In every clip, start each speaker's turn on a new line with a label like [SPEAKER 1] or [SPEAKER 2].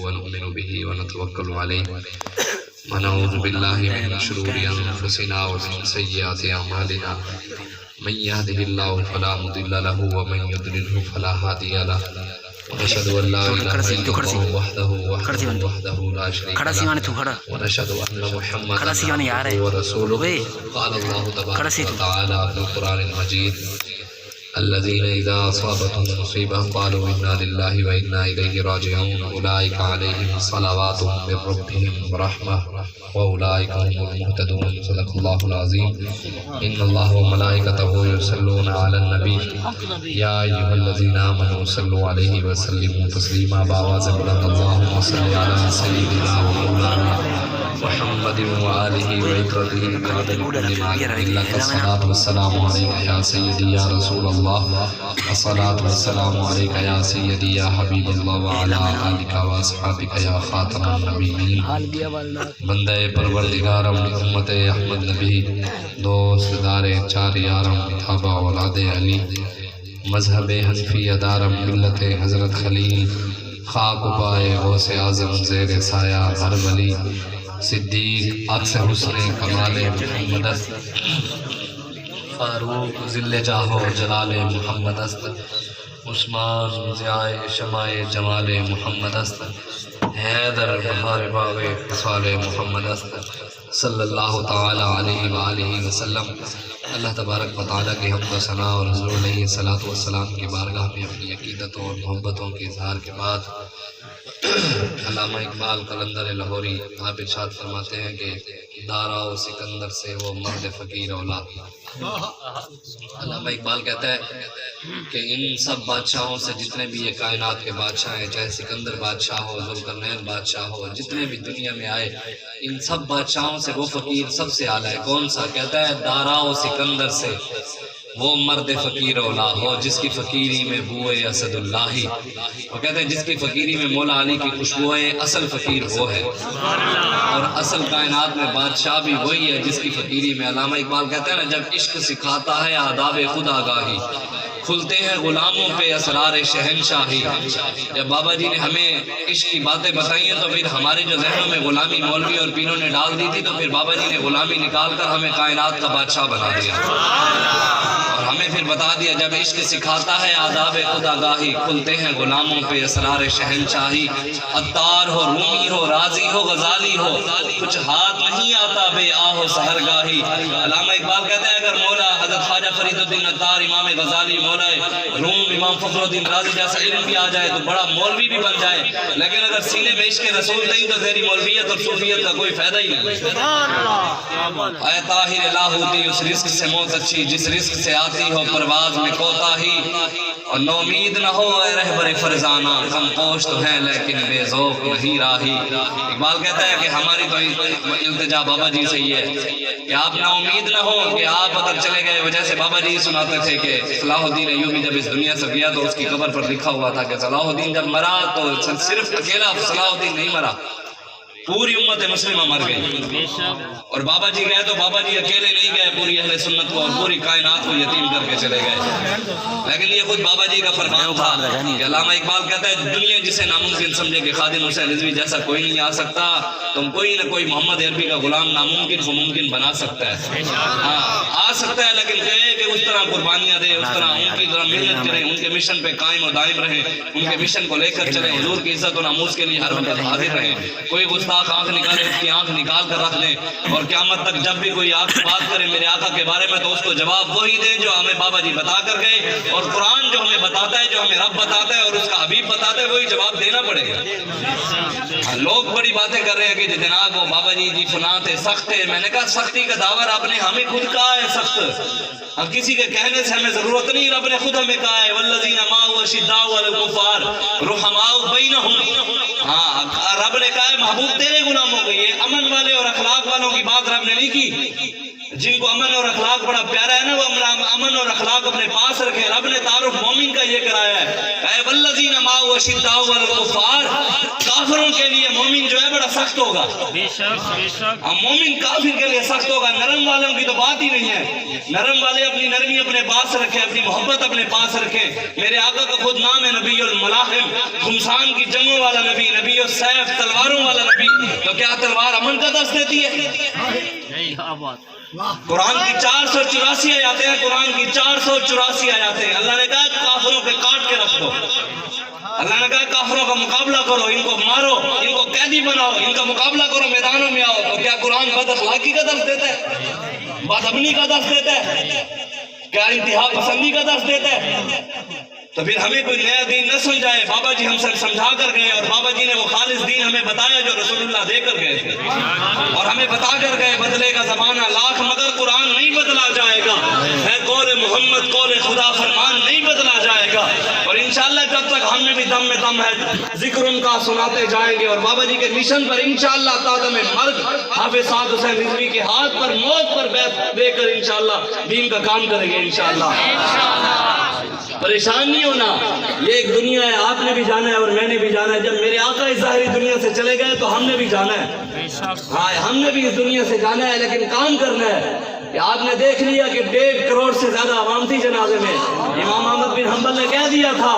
[SPEAKER 1] ونؤمن به ونتوكل عليه ونعوذ بالله من شرور أنفسنا ومن سيئات أعمالنا من يهده الله فلا مضل له ومن يضلله فلا هادي له ونشهد أن لا إله إلا الله وحده لا شريك له ونشهد أن محمدا عبده ورسوله قال الله تبارك وتعالى في القرآن المجيد الذين إذا أصابتهم مصيبة قالوا إنا لله وإنا إليه راجعون أولئك عليهم صلوات من ربهم ورحمة وأولئك هم المهتدون صدق الله العظيم إن الله وملائكته يصلون على النبي يا أيها الذين آمنوا صلوا عليه وسلموا تسليما بآواز بلند اللهم صل على سيدنا ومولانا محمد وآله وعترته بعدد كل ما لك الصلاة والسلام عليك يا سيدي يا رسول الله الصلاة والسلام عليك يا سيدي يا حبيب الله وعلى آلك وأصحابك يا خاتم النبيين بندے پروردگارم امت احمد نبی دوست دار چار یارم تابع اولاد علی مذہب حنفی ادارم ملت حضرت خلیل خاک پائے غوث اعظم زیر سایہ ہر ولی صدیق عکس حسن کمال محمد است فاروق ذل جاہ و جلال محمد است عثمان ضیاء شمع جمال محمد است حیدر بہار باغ خصال محمد است صلی اللہ تعالی علیہ وآلہ وسلم۔ اللہ تبارک و تعالیٰ کی حمد و ثنا اور حضور علیہ الصلوۃ والسلام کی بارگاہ میں اپنی عقیدتوں اور محبتوں کے اظہار کے بعد علامہ اقبال قلندر لاہوری آپ ارشاد فرماتے ہیں کہ دارا و سکندر سے وہ مرد فقیر اولاد۔ علامہ اقبال کہتا ہے کہ ان سب بادشاہوں سے جتنے بھی یہ کائنات کے بادشاہ ہیں، چاہے سکندر بادشاہ ہو، ذوالقرنین بادشاہ ہو، جتنے بھی دنیا میں آئے، ان سب بادشاہوں سے وہ فقیر سب سے اعلیٰ ہے۔ کون سا؟ کہتا ہے دارا و سکندر سے وہ مرد فقیر اولا ہو جس کی فقیری میں بوئے اسد اللہ ہی۔ وہ کہتے ہیں جس کی فقیری میں مولا علی کی خوشبو ہے، اصل فقیر وہ ہے، اور اصل کائنات میں بادشاہ بھی وہی ہے جس کی فقیری میں۔ علامہ اقبال کہتے ہیں نا، جب عشق سکھاتا ہے آداب خدا گاہی، کھلتے ہیں غلاموں پہ اسرار شہنشاہی۔ جب بابا جی نے ہمیں عشق کی باتیں بتائی ہیں تو پھر ہمارے جو ذہنوں میں غلامی مولوی اور پیروں نے ڈال دی تھی، تو پھر بابا جی نے غلامی نکال کر ہمیں کائنات کا بادشاہ بنا دیا، اور ہمیں پھر بتا دیا جب عشق سکھاتا ہے آداب خدا گاہی، کھلتے ہیں غلاموں پہ اسرار شہنشاہی۔ عطار ہو، رومی ہو، رازی ہو، غزالی ہو، کچھ ہاتھ نہیں آتا بے آہ و سحرگاہی۔ علامہ اقبال کہتے ہیں اگر مولا حضرت خواجہ فرید الدین عطار، امام غزالی، مولا روم امام فخر الدین رازی جیسا علم بھی آ جائے تو بڑا مولوی بھی بن جائے، لیکن اگر سینے میں عشق رسول نہیں تو تیری مولویت اور صوفیت کا کوئی فائدہ ہی نہیں۔ اے طاہر لاہوتی، اس رزق سے موت اچھی جس رزق سے آتی ہو پرواز میں کوتاہی، اور نومید نہ ہو اے رہبر فرزانہ، کم پوش تو ہے لیکن بے ذوق نہیں راہی۔ اقبال کہتا ہے کہ ہماری تو التجا بابا جی سے یہ ہے کہ آپ نا امید نہ ہو کہ آپ اگر چلے گئے۔ وجہ سے بابا جی سناتے تھے کہ صلاح الدین ایوبی جب اس دنیا سے گیا تو اس کی قبر پر لکھا ہوا تھا کہ صلاح الدین جب مرا تو صرف اکیلا صلاح الدین نہیں مرا، پوری امت مسلمہ مر گئی، اور بابا جی گئے تو بابا جی اکیلے نہیں گئے، پوری اہل سنت کو اور پوری کائنات کو یتیم کر کے چلے گئے۔ لیکن یہ خود بابا جی کا فرمان تھا کہ علامہ اقبال کہتا ہے دنیا جسے ناممکن سمجھے کہ خادم حسین رضوی جیسا کوئی نہیں آ سکتا، تم کوئی نہ کوئی محمد عربی کا غلام ناممکن کو ممکن بنا سکتا ہے۔ ہاں آ سکتا ہے، لیکن کہے کہ اس طرح قربانیاں دے، اس طرح ان کی طرح محنت کریں، ان کے مشن پہ قائم و دائم رہیں، ان کے مشن کو لے کر چلیں، حضور کی عزت و ناموس کے لیے ہر وقت حاضر رہیں۔ کوئی گستاخ آنکھ نکالے اس کی آنکھ نکال کر رکھ دیں، اور قیامت تک جب بھی کوئی آپ بات کرے میرے آقا کے بارے میں تو اس کو جواب وہی دیں جو ہمیں بابا جی بتا کر گئے، اور قرآن جو ہمیں بتاتا ہے، جو ہمیں رب بتاتا ہے اور اس کا حبیب بتاتا ہے، وہی جواب دینا پڑے گا۔ لوگ بڑی باتیں کر رہے ہیں کہ جناب وہ بابا جی فلاں تھے، سخت تھے۔ میں نے کہا سختی کا دعویٰ آپ نے ہمیں خود کہا ہے سخت، اب کسی کے کہنے سے ہمیں ضرورت نہیں، رب نے خود ہمیں کہا ہے والذین معہ اشداء علی الکفار رحماء بینہم۔ ہاں رب نے کہا ہے محبوب تیرے غلاموں کو، یہ امن والے اور اخلاق والوں کی بات رب نے نہیں کی،
[SPEAKER 2] جن کو امن اور اخلاق بڑا پیارا ہے نا، وہ امن اور اخلاق اپنے پاس رکھے۔ رب نے تعارف مومن کا یہ کرایا ہے، اے والذین معہ اشداء علی الکفار، کافروں کے لیے مومن جو ہے بڑا سخت ہوگا۔
[SPEAKER 3] بے شک بے شک،
[SPEAKER 2] مومن کافر کے لیے سخت ہوگا، نرم والوں کی تو بات ہی نہیں ہے۔ نرم والے اپنی نرمی اپنے پاس رکھے، اپنی محبت اپنے پاس رکھے۔ میرے آقا کا خود نام ہے نبی الملاحم، گھمسان کی جنگوں والا نبی، نبی السیف، تلواروں والا نبی۔ تو کیا تلوار امن کا درس دیتی ہے؟
[SPEAKER 3] یہی بات۔
[SPEAKER 2] قرآن کی 484 آیاتیں ہیں، قرآن کی 484 آیاتیں ہیں۔ اللہ نے کہا کافروں پہ کاٹ کے رکھ دو، اللہ نے کہا کافروں کا مقابلہ کرو، ان کو مارو، ان کو قیدی بناؤ، ان کا مقابلہ کرو، میدانوں میں آؤ۔ تو کیا قرآن بد اخلاقی کا درس دیتا ہے؟ بد امنی کا درس دیتا ہے؟ کیا انتہا پسندی کا درس دیتا ہے؟ تو پھر ہمیں کوئی نیا دین نہ سمجھائے۔ بابا جی ہم سے سمجھا کر گئے، اور بابا جی نے وہ خالص دین ہمیں بتایا جو رسول اللہ دے کر گئے تھے، اور ہمیں بتا کر گئے بدلے کا زمانہ لاکھ مگر قرآن نہیں بدلا جائے گا، ہے قول محمد قول خدا فرمان نہیں بدلا جائے گا۔ اور انشاءاللہ جب تک ہم میں بھی دم ہے ذکر ان کا سناتے جائیں گے، اور بابا جی کے مشن پر انشاءاللہ تا دم مرگ حافظ سعد حسین رضوی کے ہاتھ پر موت پر بیعت دے کر انشاءاللہ دین کا کام کریں گے انشاءاللہ۔ پریشان نہیں ہونا، یہ ایک دنیا ہے، آپ نے بھی جانا ہے اور میں نے بھی جانا ہے۔ جب میرے آقا اس ظاہری دنیا سے چلے گئے تو ہم نے بھی جانا ہے، ہاں ہم نے بھی اس دنیا سے جانا ہے، لیکن کام کرنا ہے۔ کہ آپ نے دیکھ لیا کہ 1.5 کروڑ سے زیادہ عوام تھی جنازے میں۔ امام احمد بن حنبل نے کہہ دیا تھا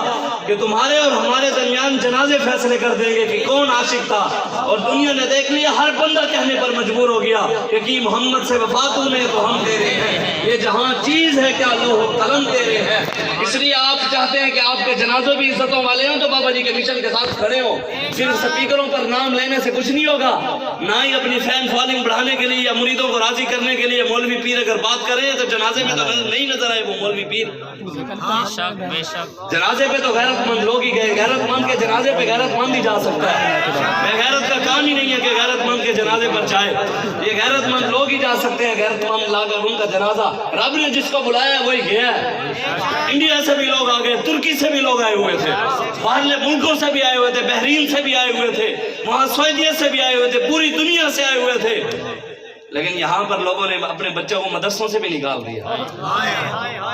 [SPEAKER 2] کہ تمہارے اور ہمارے درمیان جنازے فیصلے کر دیں گے کہ کون عاشق تھا، اور دنیا نے دیکھ لیا، ہر بندہ کہنے پر مجبور ہو گیا کہ کی محمد سے وفا تو نے تو ہم تیرے ہیں، یہ جہاں چیز ہے کیا لوح و قلم تیرے ہیں۔ اس لیے آپ چاہتے ہیں کہ آپ کے جنازوں بھی عزتوں والے ہوں تو بابا جی کے مشن کے ساتھ کھڑے ہوں۔ صرف سپیکروں پر نام لینے سے کچھ نہیں ہوگا، نہ ہی اپنی فین فالوئنگ بڑھانے کے لیے یا مریدوں کو راضی کرنے کے لیے مولوی پیر اگر بات کریں تو جنازے میں تو نہیں نظر آئے وہ مولوی پیر۔ جنازے پہ تو غیرت مند لوگ ہی گئے، غیرت مند کے جنازے پہ غیرت مند ہی جا سکتا ہے، بے غیرت کا کام ہی نہیں ہے کہ غیرت مند کے جنازے پر جائے، یہ غیرت مند لوگ ہی جا سکتے ہیں، غیرت مند لا کر ان کا جنازہ، رب نے جس کو بلایا وہی گیا ہے۔ انڈیا سے بھی لوگ آ گئے، ترکی سے بھی لوگ آئے ہوئے تھے، باہرلے ملکوں سے بھی آئے ہوئے تھے، بحرین سے بھی آئے ہوئے تھے، وہاں سعودیہ سے بھی آئے ہوئے تھے، پوری دنیا سے آئے ہوئے تھے، لیکن یہاں پر لوگوں نے اپنے بچوں کو مدرسوں سے بھی نکال دیا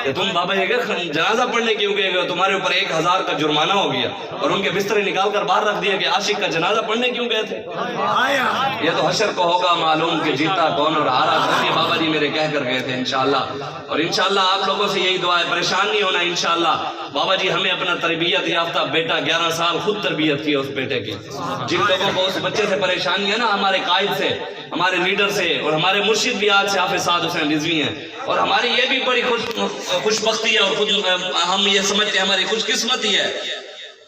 [SPEAKER 2] کہ تم بابا جی کا جنازہ پڑھنے کیوں گئے ہو، تمہارے اوپر 1000 کا جرمانہ ہو گیا، اور ان کے بسترے نکال کر باہر رکھ دیا کہ عاشق کا جنازہ پڑھنے کیوں گئے تھے۔ یہ تو حشر کو ہوگا معلوم کہ جیتا کون اور ہارا کون، یہ بابا جی میرے کہہ کر گئے تھے انشاءاللہ۔ اور انشاءاللہ آپ لوگوں سے یہی دعا ہے، پریشان نہیں ہونا انشاءاللہ۔ بابا جی ہمیں اپنا تربیت یافتہ بیٹا 11 سال خود تربیت کی اس بیٹے کی، جن لوگوں کو اس بچے سے پریشانی ہے نا، ہمارے قائد سے، ہمارے لیڈر سے، اور ہمارے مرشد بھی آج سے حافظ سعد حسین رضوی ہیں، اور ہماری یہ بھی بڑی خوش بختی ہے، اور ہم یہ سمجھتے ہیں ہماری خوش قسمتی ہے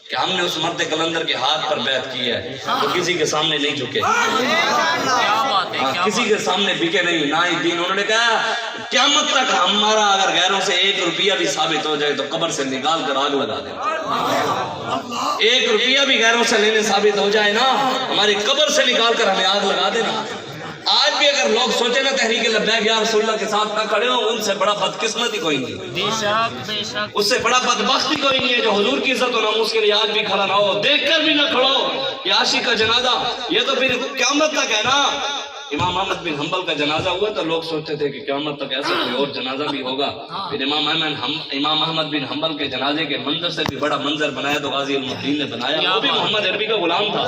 [SPEAKER 2] کہ ہم نے اس مرد کلندر کے ہاتھ پر بیعت کی ہے، تو کسی کے سامنے نہیں جھکے، کسی کے سامنے بکے نہیں، نہ ہی دین۔ انہوں نے کہا قیامت تک ہمارا اگر غیروں سے 1 روپیہ بھی ثابت ہو جائے تو قبر سے نکال کر آگ لگا دینا، 1 روپیہ بھی غیروں سے لینے ثابت ہو جائے نا، ہماری قبر سے نکال کر ہمیں آگ لگا دینا۔ آج بھی اگر لوگ سوچے نا تحریک لبیک یا رسول اللہ کے ساتھ نہ کھڑے ہوں، ان سے بڑا بدقسمتی کوئی نہیں، اس سے بڑا بدبختی کوئی نہیں ہے جو حضور کی عزت و ناموس کے لیے آج بھی کھڑا نہ ہو، دیکھ کر بھی نہ کھڑو کہ عاشق کا جنازہ، یہ تو پھر قیامت تک ہے نا۔ امام احمد بن حنبل کا جنازہ ہوا تو لوگ سوچتے تھے کہ قیامت تک ایسا کوئی اور جنازہ بھی ہوگا، پھر امام احمد بن حنبل کے جنازے کے منظر سے بھی بڑا منظر بنایا تو غازی علم الدین نے بنایا، وہ بھی محمد عربی کا غلام تھا،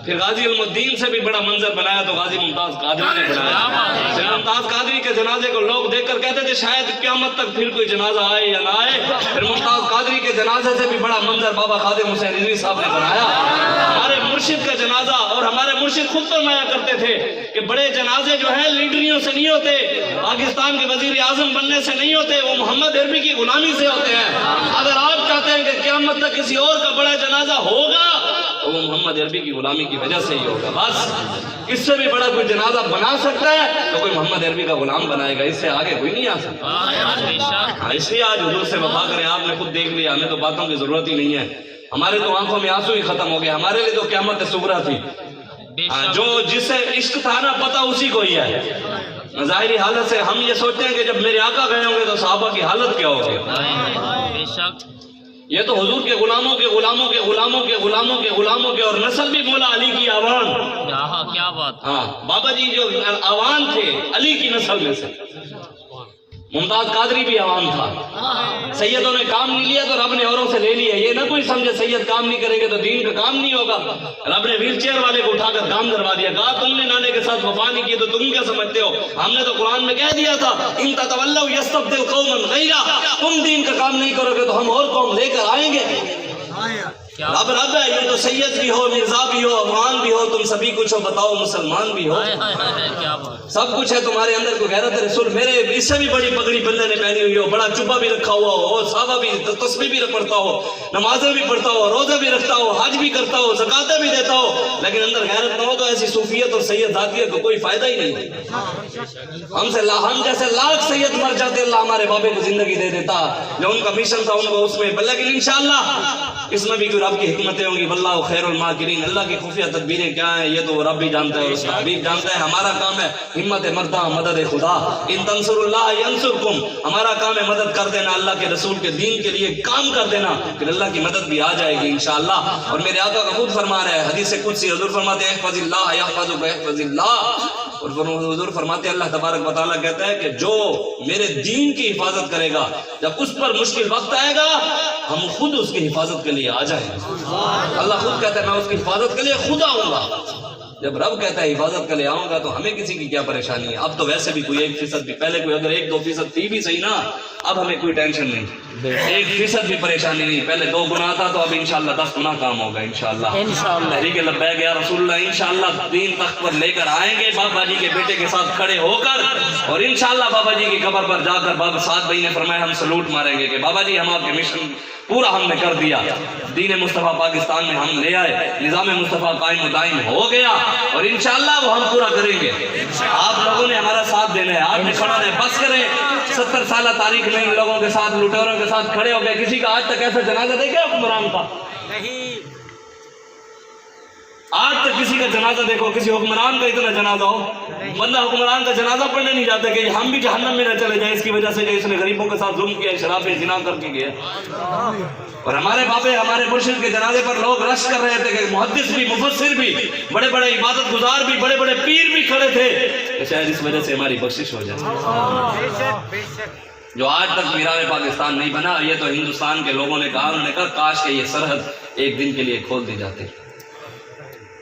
[SPEAKER 2] پھر غازی علم الدین سے بھی بڑا منظر بنایا تو غازی ممتاز قادری نے بنایا۔ پھر ممتاز قادری کے جنازے کو لوگ دیکھ کر کہتے تھے شاید قیامت تک پھر کوئی جنازہ آئے یا نہ آئے، پھر ممتاز قادری کے جنازے سے بھی بڑا منظر بابا خادم حسین رضوی صاحب نے بنایا۔ ہمارے مرشد کا جنازہ، اور ہمارے مرشد خود فرمایا کرتے تھے کہ بڑے جنازے جو ہیں لیڈریوں سے نہیں ہوتے، پاکستان کے وزیر اعظم بننے سے نہیں ہوتے، وہ محمد عربی کی غلامی سے ہوتے ہیں۔ اگر آپ چاہتے ہیں کہ قیامت تک کسی اور کا بڑا جنازہ ہوگا تو وہ محمد عربی کی غلامی کی وجہ سے ہی ہوگا، بس اس سے بھی بڑا کوئی جنازہ بنا سکتا ہے تو کوئی محمد عربی کا غلام بنائے گا، اس سے آگے کوئی نہیں آ سکتا۔ اس لیے آج حضور سے وفا کریں، آپ نے خود دیکھ لیا، ہمیں تو باتوں کی ضرورت ہی نہیں ہے، ہمارے تو آنکھوں میں آنسو ہی ختم ہو گئے، ہمارے لیے تو قیامت صغریٰ تھی، جو جسے عشق تھا نا پتہ اسی کو ہی ہے۔ ظاہری حالت سے ہم یہ سوچتے ہیں کہ جب میرے آقا گئے ہوں گے تو صحابہ کی حالت کیا ہوگی، یہ تو حضور کے غلاموں کے غلاموں کے غلاموں کے غلاموں کے غلاموں کے اور نسل بھی مولا علی کی آوان.
[SPEAKER 3] کیا بات.
[SPEAKER 2] ہاں بابا جی جو آوان تھے علی کی نسل میں سے. ممتاز قادری بھی عوام تھا. سیدوں نے کام نہیں لیا تو رب نے اوروں سے لے لیا. یہ نہ کوئی سمجھے سید کام نہیں کریں گے تو دین کا کام نہیں ہوگا. رب نے ویل چیئر والے کو اٹھا کر کام کروا دیا. کہا تم نے نانے کے ساتھ وفا نہیں کی تو تم کیا سمجھتے ہو؟ ہم نے تو قرآن میں کہہ دیا تھا ان تتولوا یستبدل قوما غیرا. تم دین کا کام نہیں کرو گے تو ہم اور قوم لے کر آئیں گے. رب رب ہے. یہ تو سید بھی ہو، مرزا بھی ہو، افغان بھی ہو، تم سبھی کچھ ہو. بتاؤ مسلمان بھی ہو،
[SPEAKER 3] کیا بات.
[SPEAKER 2] سب کچھ ہے تمہارے اندر. کوئی غیرت رسول میرے اس سے بھی بڑی پگڑی بندے نے پہنی ہوئی ہو، بڑا چبا بھی رکھا ہوا ہو، اور صحابہ بھی تسبیح بھی پڑھتا ہو، نمازیں بھی پڑھتا ہو، روزہ بھی رکھتا ہو، حج بھی کرتا ہو، زکاتیں بھی دیتا ہو، لیکن اندر غیرت نہ ہو تو ایسی صوفیت اور سید ذاتیت کو کوئی فائدہ ہی نہیں. ہم جیسے لاکھ سید مر جاتے اللہ ہمارے بابے کو زندگی دے دیتا جو ان کا مشن تھا ان کو اس میں. لیکن انشاءاللہ اس میں بھی کوئی رب کی حکمتیں ہوں گی. واللہ خیر الماکرین. اللہ کی خفیہ تدبیریں کیا ہیں یہ تو رب بھی جانتا ہے، اس کا حبیب جانتا ہے. ہمارا کام ہے ہمت مردہ مدد خدا. ان تنصر اللہ ینصرکم. ہمارا کام ہے مدد کر دینا اللہ کے رسول کے دین کے لیے کام کر دینا، پھر اللہ کی مدد بھی آ جائے گی انشاءاللہ. اور میرے آقا کا خود فرمان ہے حدیث قدسی، حضور فرماتے ہیں احفظ اللہ یحفظک احفظ اللہ. اور حضور فرماتے ہیں اللہ تبارک و تعالیٰ کہتا ہے کہ جو میرے دین کی حفاظت کرے گا جب اس پر مشکل وقت آئے گا ہم خود اس کی حفاظت کے لیے آ جائیں گے. اللہ خود کہتا ہے میں اس کی حفاظت کے لیے خود آؤں گا. جب رب کہتا ہے حفاظت کے لیے آؤں گا تو ہمیں کسی کی کیا پریشانی ہے. اب تو ویسے بھی کوئی 1% بھی، پہلے کوئی اگر 1-2% تھی بھی صحیح نا، اب ہمیں کوئی ٹینشن نہیں، 1% بھی پریشانی نہیں. پہلے 2 گناہ تھا تو اب انشاءاللہ 10 گناہ کام ہوگا انشاءاللہ. تحریک لبیک یا رسول اللہ انشاءاللہ دین تخت پر لے کر آئیں گے بابا جی کے بیٹے کے ساتھ کھڑے ہو کر. اور انشاءاللہ بابا جی کی قبر پر جا کر بابا سعد بھائی نے فرمایا ہم سلوٹ ماریں گے کہ بابا جی ہم آپ کے مشن پورا ہم نے کر دیا. دین مصطفیٰ پاکستان میں ہم لے آئے، نظام مصطفیٰ قائم و دائم ہو گیا اور انشاءاللہ وہ ہم پورا کریں گے. آپ لوگوں نے ہمارا ساتھ دینا ہے، آپ نے کھڑا رہے. بس کریں 70 سالہ تاریخ میں ان لوگوں کے ساتھ لٹوروں کے ساتھ کھڑے ہو گئے. کسی کا آج تک ایسا جنازہ دیکھا حکمران کا؟ آج تک کسی کا جنازہ دیکھو کسی حکمران کا اتنا جنازہ ہو؟ بندہ حکمران کا جنازہ پڑھنے نہیں جاتا کہ ہم بھی جہنم میں نہ چلے جائیں اس کی وجہ سے کہ اس نے غریبوں کے ساتھ ظلم کیا، شراب زنا کر کے گیا. اور ہمارے بابے ہمارے مرشد کے جنازے پر لوگ رش کر رہے تھے کہ محدث بھی، مفسر بھی، بڑے بڑے عبادت گزار بھی، بڑے بڑے پیر بھی کھڑے تھے کہ شاید اس وجہ سے ہماری بخشش ہو جائے. جو آج تک میران پاکستان نہیں بنا یہ تو ہندوستان کے لوگوں نے کہا، انہوں نے کہا کاش کہ یہ سرحد ایک دن کے لیے کھول دی جاتی.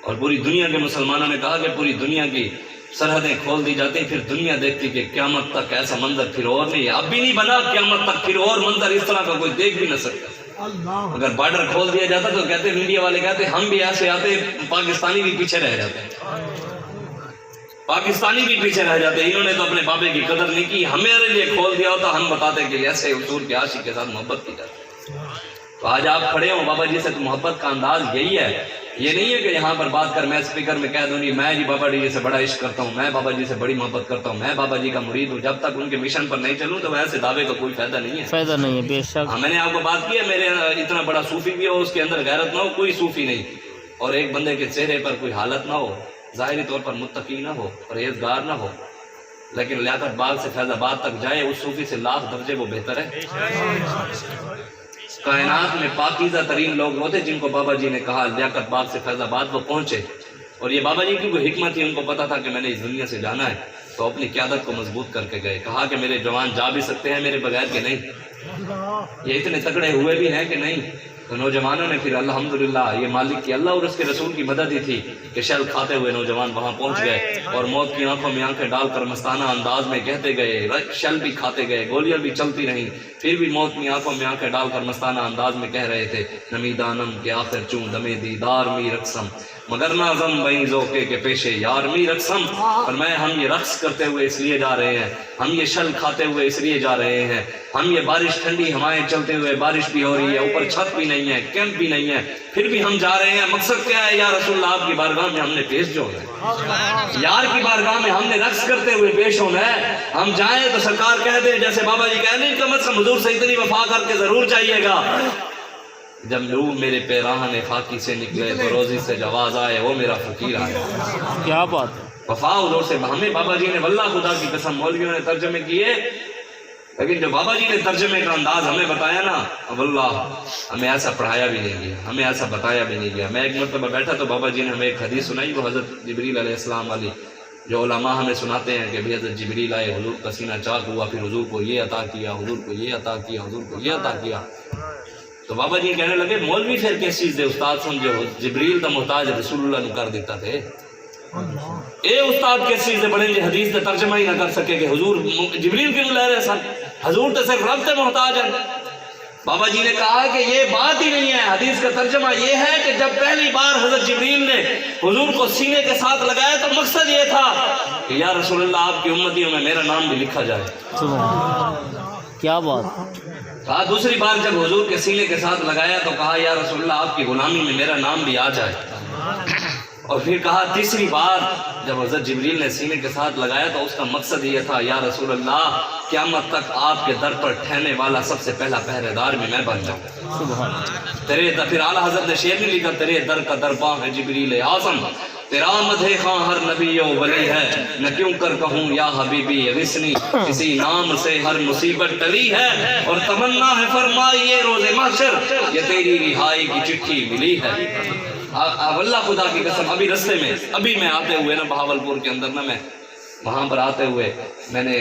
[SPEAKER 2] اور پوری دنیا کے مسلمانوں نے کہا کہ پوری دنیا کی سرحدیں کھول دی جاتی، پھر دنیا دیکھتی کہ قیامت تک ایسا منظر پھر اور نہیں ہے. اب بھی نہیں بنا، قیامت تک پھر اور منظر اس طرح کا کوئی دیکھ بھی نہ سکتا. اگر بارڈر کھول دیا جاتا تو کہتے میڈیا والے کہتے ہم بھی ایسے آتے پاکستانی بھی پیچھے رہ جاتے، پاکستانی بھی پیچھے رہ جاتے. انہوں نے تو اپنے بابے کی قدر نہیں کی، ہمارے لیے کھول دیا ہوتا ہم بتاتے کہ ایسے حضور کے عاشق کے ساتھ محبت کی جاتی. تو آج آپ کھڑے ہو بابا جی سے تو محبت کا انداز یہی ہے. یہ نہیں ہے کہ یہاں پر بات کر میں اسپیکر میں کہہ دوں گی میں جی بابا جی سے بڑا عشق کرتا ہوں، میں بابا جی سے بڑی محبت کرتا ہوں، میں بابا جی کا مرید ہوں. جب تک ان کے مشن پر نہیں چلوں تو ایسے دعوے کا کوئی فائدہ نہیں ہے.
[SPEAKER 3] فائدہ نہیں ہے بے شک.
[SPEAKER 2] میں نے آپ کو بات کی ہے میرے اتنا بڑا صوفی بھی ہو اس کے اندر غیرت نہ ہو، کوئی صوفی نہیں، اور ایک بندے کے چہرے پر کوئی حالت نہ ہو، ظاہری طور پر متقی نہ ہو، پرہیزگار نہ ہو، لیکن لیاقت باغ سے فیض آباد تک جائے اس صوفی سے لاکھ درجے وہ بہتر ہے. کائنات میں پاکیزہ ترین لوگ ہوتے جن کو بابا جی نے کہا لیاقت باغ سے فیض آباد وہ پہنچے. اور یہ بابا جی کی کوئی حکمت تھی، ان کو پتا تھا کہ میں نے اس دنیا سے جانا ہے تو اپنی قیادت کو مضبوط کر کے گئے. کہا کہ میرے جوان جا بھی سکتے ہیں میرے بغیر کہ نہیں. یہ اتنے تکڑے ہوئے بھی ہیں کہ نہیں. تو نوجوانوں نے پھر الحمدللہ یہ مالک کی اللہ اور اس کے رسول کی مدد ہی تھی کہ شل کھاتے ہوئے نوجوان وہاں پہنچ گئے اور موت کی آنکھوں میں آنکھیں ڈال کر مستانہ انداز میں کہتے گئے، شل بھی کھاتے گئے، گولیاں بھی چلتی رہیں، پھر بھی موت کی آنکھوں میں آنکھیں ڈال کر مستانہ انداز میں کہہ رہے تھے نمی دانم کے آخر چون دمے دیدار می رقصم مگر نازم بہیں ذوقے کے پیشے یار می رقصم. اور میں ہم یہ رقص کرتے ہوئے اس لیے جا رہے ہیں، ہم یہ شل کھاتے ہوئے اس لیے جا رہے ہیں، ہم یہ بارش ٹھنڈی ہوائیں چلتے ہوئے بارش بھی ہو رہی ہے، اوپر چھت بھی نہیں ہے، کیمپ بھی نہیں ہے، پھر بھی ہم جا رہے ہیں. مقصد کیا ہے؟ یا رسول اللہ آپ کی بارگاہ میں ہم نے پیش جو ہے، یار کی بارگاہ میں ہم نے رقص کرتے ہوئے پیش ہونا ہے. ہم جائیں تو سرکار کہہ دیں جیسے بابا جی کہہ دیں کم از کم حضور سے اتنی وفا کر کے ضرور جائیے گا. جب لو میرے پیراہن خاکی سے نکلے تو روزی سے جواز آئے وہ میرا فقیر آئے.
[SPEAKER 3] کیا بات ہے.
[SPEAKER 2] وفا حضور سے ہمیں بابا جی نے واللہ خدا کی قسم مولویوں نے ترجمے کیے لیکن جو بابا جی نے ترجمے کا انداز ہمیں بتایا نا، اب اللہ ہمیں ایسا پڑھایا بھی نہیں گیا، ہمیں ایسا بتایا بھی نہیں گیا۔ میں ایک مرتبہ بیٹھا تو بابا جی نے ہمیں ایک حدیث سنائی، وہ حضرت جبریل علیہ السلام والی، جو علماء ہمیں سناتے ہیں کہ بھی حضرت جبریل آئے، حضور کا سینہ چاک ہوا، پھر حضور کو یہ عطا کیا، حضور کو یہ عطا کیا، حضور کو یہ عطا کیا۔ تو بابا جی کہنے لگے مولوی پھر کس چیز دے استاد سمجھو، جبریل دا محتاج رسول اللہ نو کر دیتا تھے۔ اے استاد کس چیز دے بڑے جی حدیث دے ترجمہ ہی نہ کر سکے کہ حضور جبریل کیوں لے رہے سن، حضور تو صرف رب تے محتاج ہیں۔ بابا جی نے کہا کہ یہ بات ہی نہیں ہے، حدیث کا ترجمہ یہ ہے کہ جب پہلی بار حضرت جبریل نے حضور کو سینے کے ساتھ لگایا تو مقصد یہ تھا کہ یا رسول اللہ آپ کی امتیوں میں میرا نام بھی لکھا جائے۔
[SPEAKER 3] کیا بات،
[SPEAKER 2] کہا دوسری بار جب حضور کے سینے کے ساتھ لگایا تو کہا یا رسول اللہ آپ کی غلامی میں میرا نام بھی آ جائے۔ اور پھر کہا تیسری بار جب حضرت جبریل نے سینے کے ساتھ لگایا تو اس کا مقصد یہ تھا یا رسول اللہ قیامت تک آپ کے در پر ٹھہرنے والا سب سے پہلا پہرے دار میں بن جاؤں۔ تیرے در، پھر اعلیٰ حضرت نے شعر نہیں لکھا، تیرے در کا درباں ہے جبریل اعظم، تیرا مدح خواں ہر نبی و ولی ہے، نہ کیوں کر کہوں یا حبیبی غسنی، کسی نام سے ہر مصیبت ٹلی ہے، اور تمنا ہے فرمائیے روز محشر یہ تیری رہائی کی چٹھی ملی ہے۔ اللہ خدا کی قسم، ابھی رستے میں، ابھی میں آتے ہوئے نا بہاولپور کے اندر نا، میں وہاں پر آتے ہوئے میں نے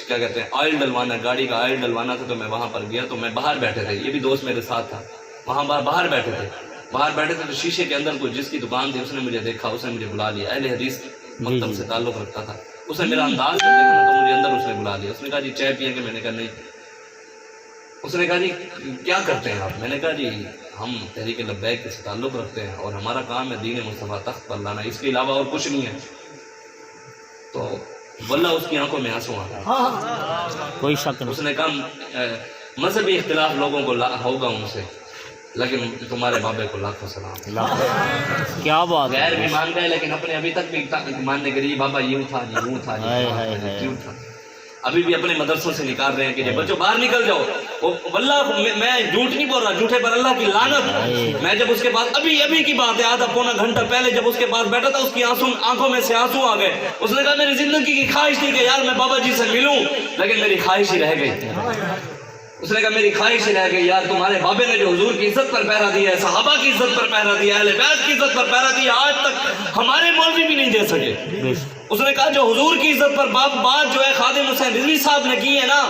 [SPEAKER 2] کیا کہتے ہیں آئل ڈلوانا، گاڑی کا آئل ڈلوانا تھا، تو میں وہاں پر گیا تو میں باہر بیٹھے تھے، یہ بھی دوست میرے ساتھ تھا، وہاں باہر بیٹھے تھے تو شیشے کے اندر کوئی جس کی دکان تھی اس نے مجھے دیکھا، اس نے مجھے بلا لیا، اہل حدیث مکتب سے تعلق رکھتا تھا، اس نے میرا انداز کر دیکھا نا تو مجھے اندر اس نے بلا لیا، اس نے کہا جی چائے پیئیں گے؟ میں نے کہا نہیں۔ اس نے کہا جی کیا کرتے ہیں آپ؟ میں نے کہا جی ہم تحریک لبیک سے تعلق رکھتے ہیں اور ہمارا کام ہے دین مصطفیٰ تخت پر لانا، اس کے علاوہ اور کچھ نہیں ہے۔ تو واللہ اس کی آنکھوں میں آنسو آ رہا،
[SPEAKER 3] کوئی شک نہیں۔
[SPEAKER 2] اس نے کہا مذہبی اختلاف لوگوں کو ہوگا ان سے، لیکن تمہارے بابے کو لاکھوں سلام۔
[SPEAKER 3] کیا بات،
[SPEAKER 2] غیر بھی مان گئے لیکن اپنے ابھی تک بھی ماننے کے لیے بابا یوں تھا جی یوں تھا یوں تھا، ابھی بھی اپنے مدرسوں سے نکال رہے ہیں کہ بچوں باہر نکل جاؤ۔ واللہ میں جھوٹ نہیں بول رہا، جھوٹے پر اللہ کی لعنت۔ میں جب اس کے بعد ابھی کی بات ہے، آدھا پونا گھنٹہ پہلے جب اس کے پاس بیٹھا تھا، اس کی آنکھوں میں سے آنسو آ گئے۔ اس نے کہا میری زندگی کی خواہش تھی کہ یار میں بابا جی سے ملوں، لیکن میری خواہش ہی رہ گئی۔ اس نے کہا میری خواہش ہی رہ گئی یار، تمہارے بابے نے جو حضور کی عزت پر پہرا دیا ہے، صحابہ کی عزت پر پہرا دیا ہے، اہل بیت کی عزت پر پہرا دیا، آج تک ہمارے مولوی بھی نہیں دے سکے۔ اس نے کہا جو حضور کی عزت پر بات جو ہے خادم حسین رضوی صاحب نے کی ہے نا،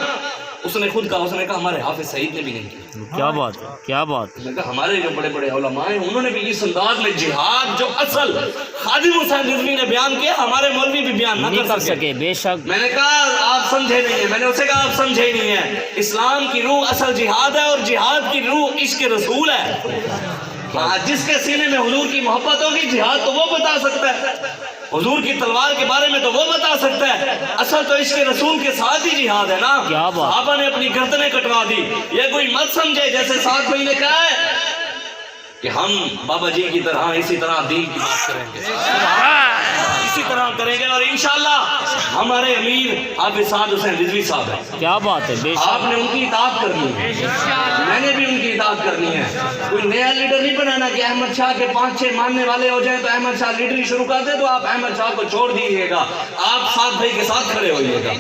[SPEAKER 2] اس نے خود کہا، اس نے کہا ہمارے حافظ سعید نے بھی نہیں کی۔
[SPEAKER 3] کیا بات ہے، کیا بات۔
[SPEAKER 2] اس نے کہا ہمارے جو بڑے بڑے علماء ہیں انہوں نے بھی اس انداز میں جہاد جو اصل خادم حسین رضوی نے بیان کیا، ہمارے مولوی بھی بیان نہ کر سکے۔
[SPEAKER 3] بے شک۔
[SPEAKER 2] میں نے کہا آپ سمجھے نہیں ہیں، میں نے اسے کہا آپ سمجھے ہی نہیں ہیں، اسلام کی روح اصل جہاد ہے، اور جہاد کی روح عشق رسول ہے۔ جس کے سینے میں حضور کی محبت ہوگی، جہاد تو وہ بتا سکتا ہے، حضور کی تلوار کے بارے میں تو وہ بتا سکتا ہے، اصل تو عشق رسول کے ساتھ ہی جہاد ہے نا۔ صحابہ نے اپنی گردنیں کٹوا دی، یہ کوئی مت سمجھے جیسے ساتھ بھائی نے کہا ہے کہ ہم بابا جی کی طرح اسی طرح دین کی بات کریں گے، اسی طرح کریں گے، اور انشاءاللہ ہمارے امیر حافظ سعد حسین رضوی صاحب ہیں۔
[SPEAKER 3] کیا بات ہے، بے شک۔
[SPEAKER 2] آپ نے ان کی اطاعت کرنی ہے، میں نے بھی ان کی اطاعت کرنی ہے۔ کوئی نیا لیڈر نہیں بنانا کہ احمد شاہ کے 5-6 ماننے والے ہو جائیں تو احمد شاہ لیڈری شروع کر دے تو آپ احمد شاہ کو چھوڑ دیجیے گا، آپ ساتھ بھائی کے ساتھ کھڑے ہوئیے گا،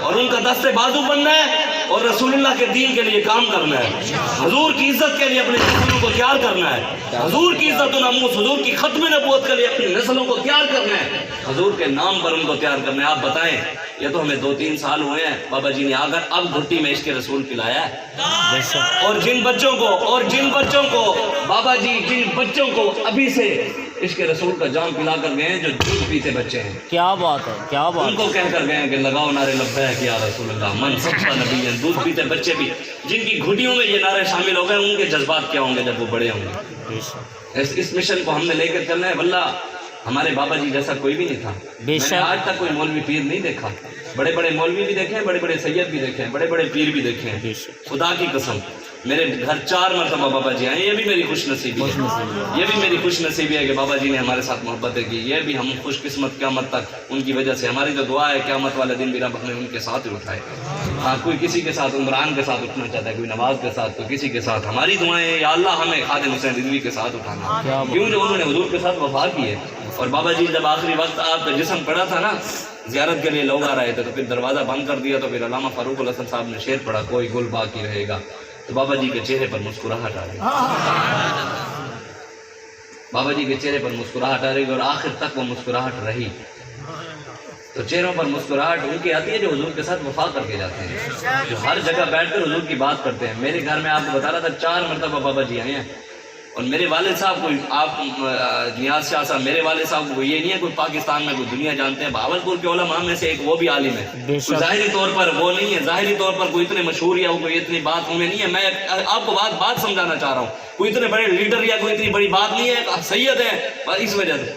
[SPEAKER 2] اور ان کا دستے بازو بننا ہے، اور رسول اللہ کے دین کے لیے کام کرنا ہے، حضور کی عزت کے لیے اپنی نسلوں کو تیار کرنا ہے، حضور کی عزت و ناموس، حضور کی ختم نبوت کے لیے اپنی نسلوں کو تیار کرنا ہے، حضور کے نام پر ان کو تیار کرنا ہے۔ آپ بتائیں، یہ تو ہمیں 2-3 سال ہوئے ہیں بابا جی نے آگر اب گھٹی میں عشق رسول پلایا ہے، اور جن بچوں کو بابا جی جن بچوں کو ابھی سے عشق رسول کا جام پلا کر گئے ہیں، جو دودھ پیتے بچے ہیں،
[SPEAKER 3] کیا بات ہے، کیا بات۔
[SPEAKER 2] ان کو کہہ کر گئے ہیں کہ لگاؤ نعرے لبیک یا رسول اللہ من سچا نبی ہے۔ دودھ پیتے بچے بھی جن کی گھٹیوں میں یہ نعرے شامل ہو گئے، ان کے جذبات کیا ہوں گے جب وہ بڑے ہوں گے۔ اس مشن کو ہم نے لے کر چلنا ہے۔ واللہ ہمارے بابا جی جیسا کوئی بھی نہیں تھا، میں نے آج تک کوئی مولوی پیر نہیں دیکھا، بڑے بڑے مولوی بھی دیکھے ہیں، بڑے بڑے سید بھی دیکھے ہیں، بڑے بڑے پیر بھی دیکھے ہیں۔ خدا کی قسم میرے گھر 4 مرتبہ بابا جی آئے، یہ بھی میری خوش نصیبی ہے، یہ بھی میری خوش نصیبی ہے کہ بابا جی نے ہمارے ساتھ محبتیں کی، یہ بھی ہم خوش قسمت قیامت تک ان کی وجہ سے، ہماری تو دعا ہے قیامت والے دن بھی رب ہمیں ان کے ساتھ ہی اٹھائے۔ ہاں کوئی کسی کے ساتھ عمران کے ساتھ اٹھنا چاہتا ہے، کوئی نواز کے ساتھ، تو کسی کے ساتھ، ہماری دعائیں ہیں یا اللہ ہمیں خادم حسین رضوی کے ساتھ اٹھانا، کیوں جو انہوں نے حضور کے ساتھ وفا کی ہے۔ اور بابا جی جب آخری وقت آپ کا جسم پڑا تھا نا، زیارت کے لیے لوگ آ رہے تھے تو پھر دروازہ بند کر دیا، تو پھر علامہ فاروق الحسن صاحب نے شعر پڑھا، کوئی گل باقی رہے گا، تو بابا جی کے چہرے پر مسکراہٹ آ گئی، بابا جی کے چہرے پر مسکراہٹ آ رہی اور آخر تک وہ مسکراہٹ رہی۔ تو چہروں پر مسکراہٹ ان کی آتی ہے جو حضور کے ساتھ وفا کر کے جاتے ہیں، جو ہر جگہ بیٹھ کر حضور کی بات کرتے ہیں۔ میرے گھر میں آپ کو بتا رہا تھا 4 مرتبہ بابا جی آئے ہیں، اور میرے والد صاحب کو، آپ نیاز شاہ صاحب، میرے والد صاحب کو یہ نہیں ہے کوئی پاکستان میں کوئی دنیا جانتے ہیں، بہاولپور کے علماء میں سے ایک وہ بھی عالم ہے، ظاہری طور پر وہ نہیں ہے، ظاہری طور پر کوئی اتنے مشہور یا کوئی اتنی بات ان میں نہیں ہے۔ میں آپ کو بات سمجھانا چاہ رہا ہوں، کوئی اتنے بڑے لیڈر یا کوئی اتنی بڑی بات نہیں ہے، سید ہے، اس وجہ سے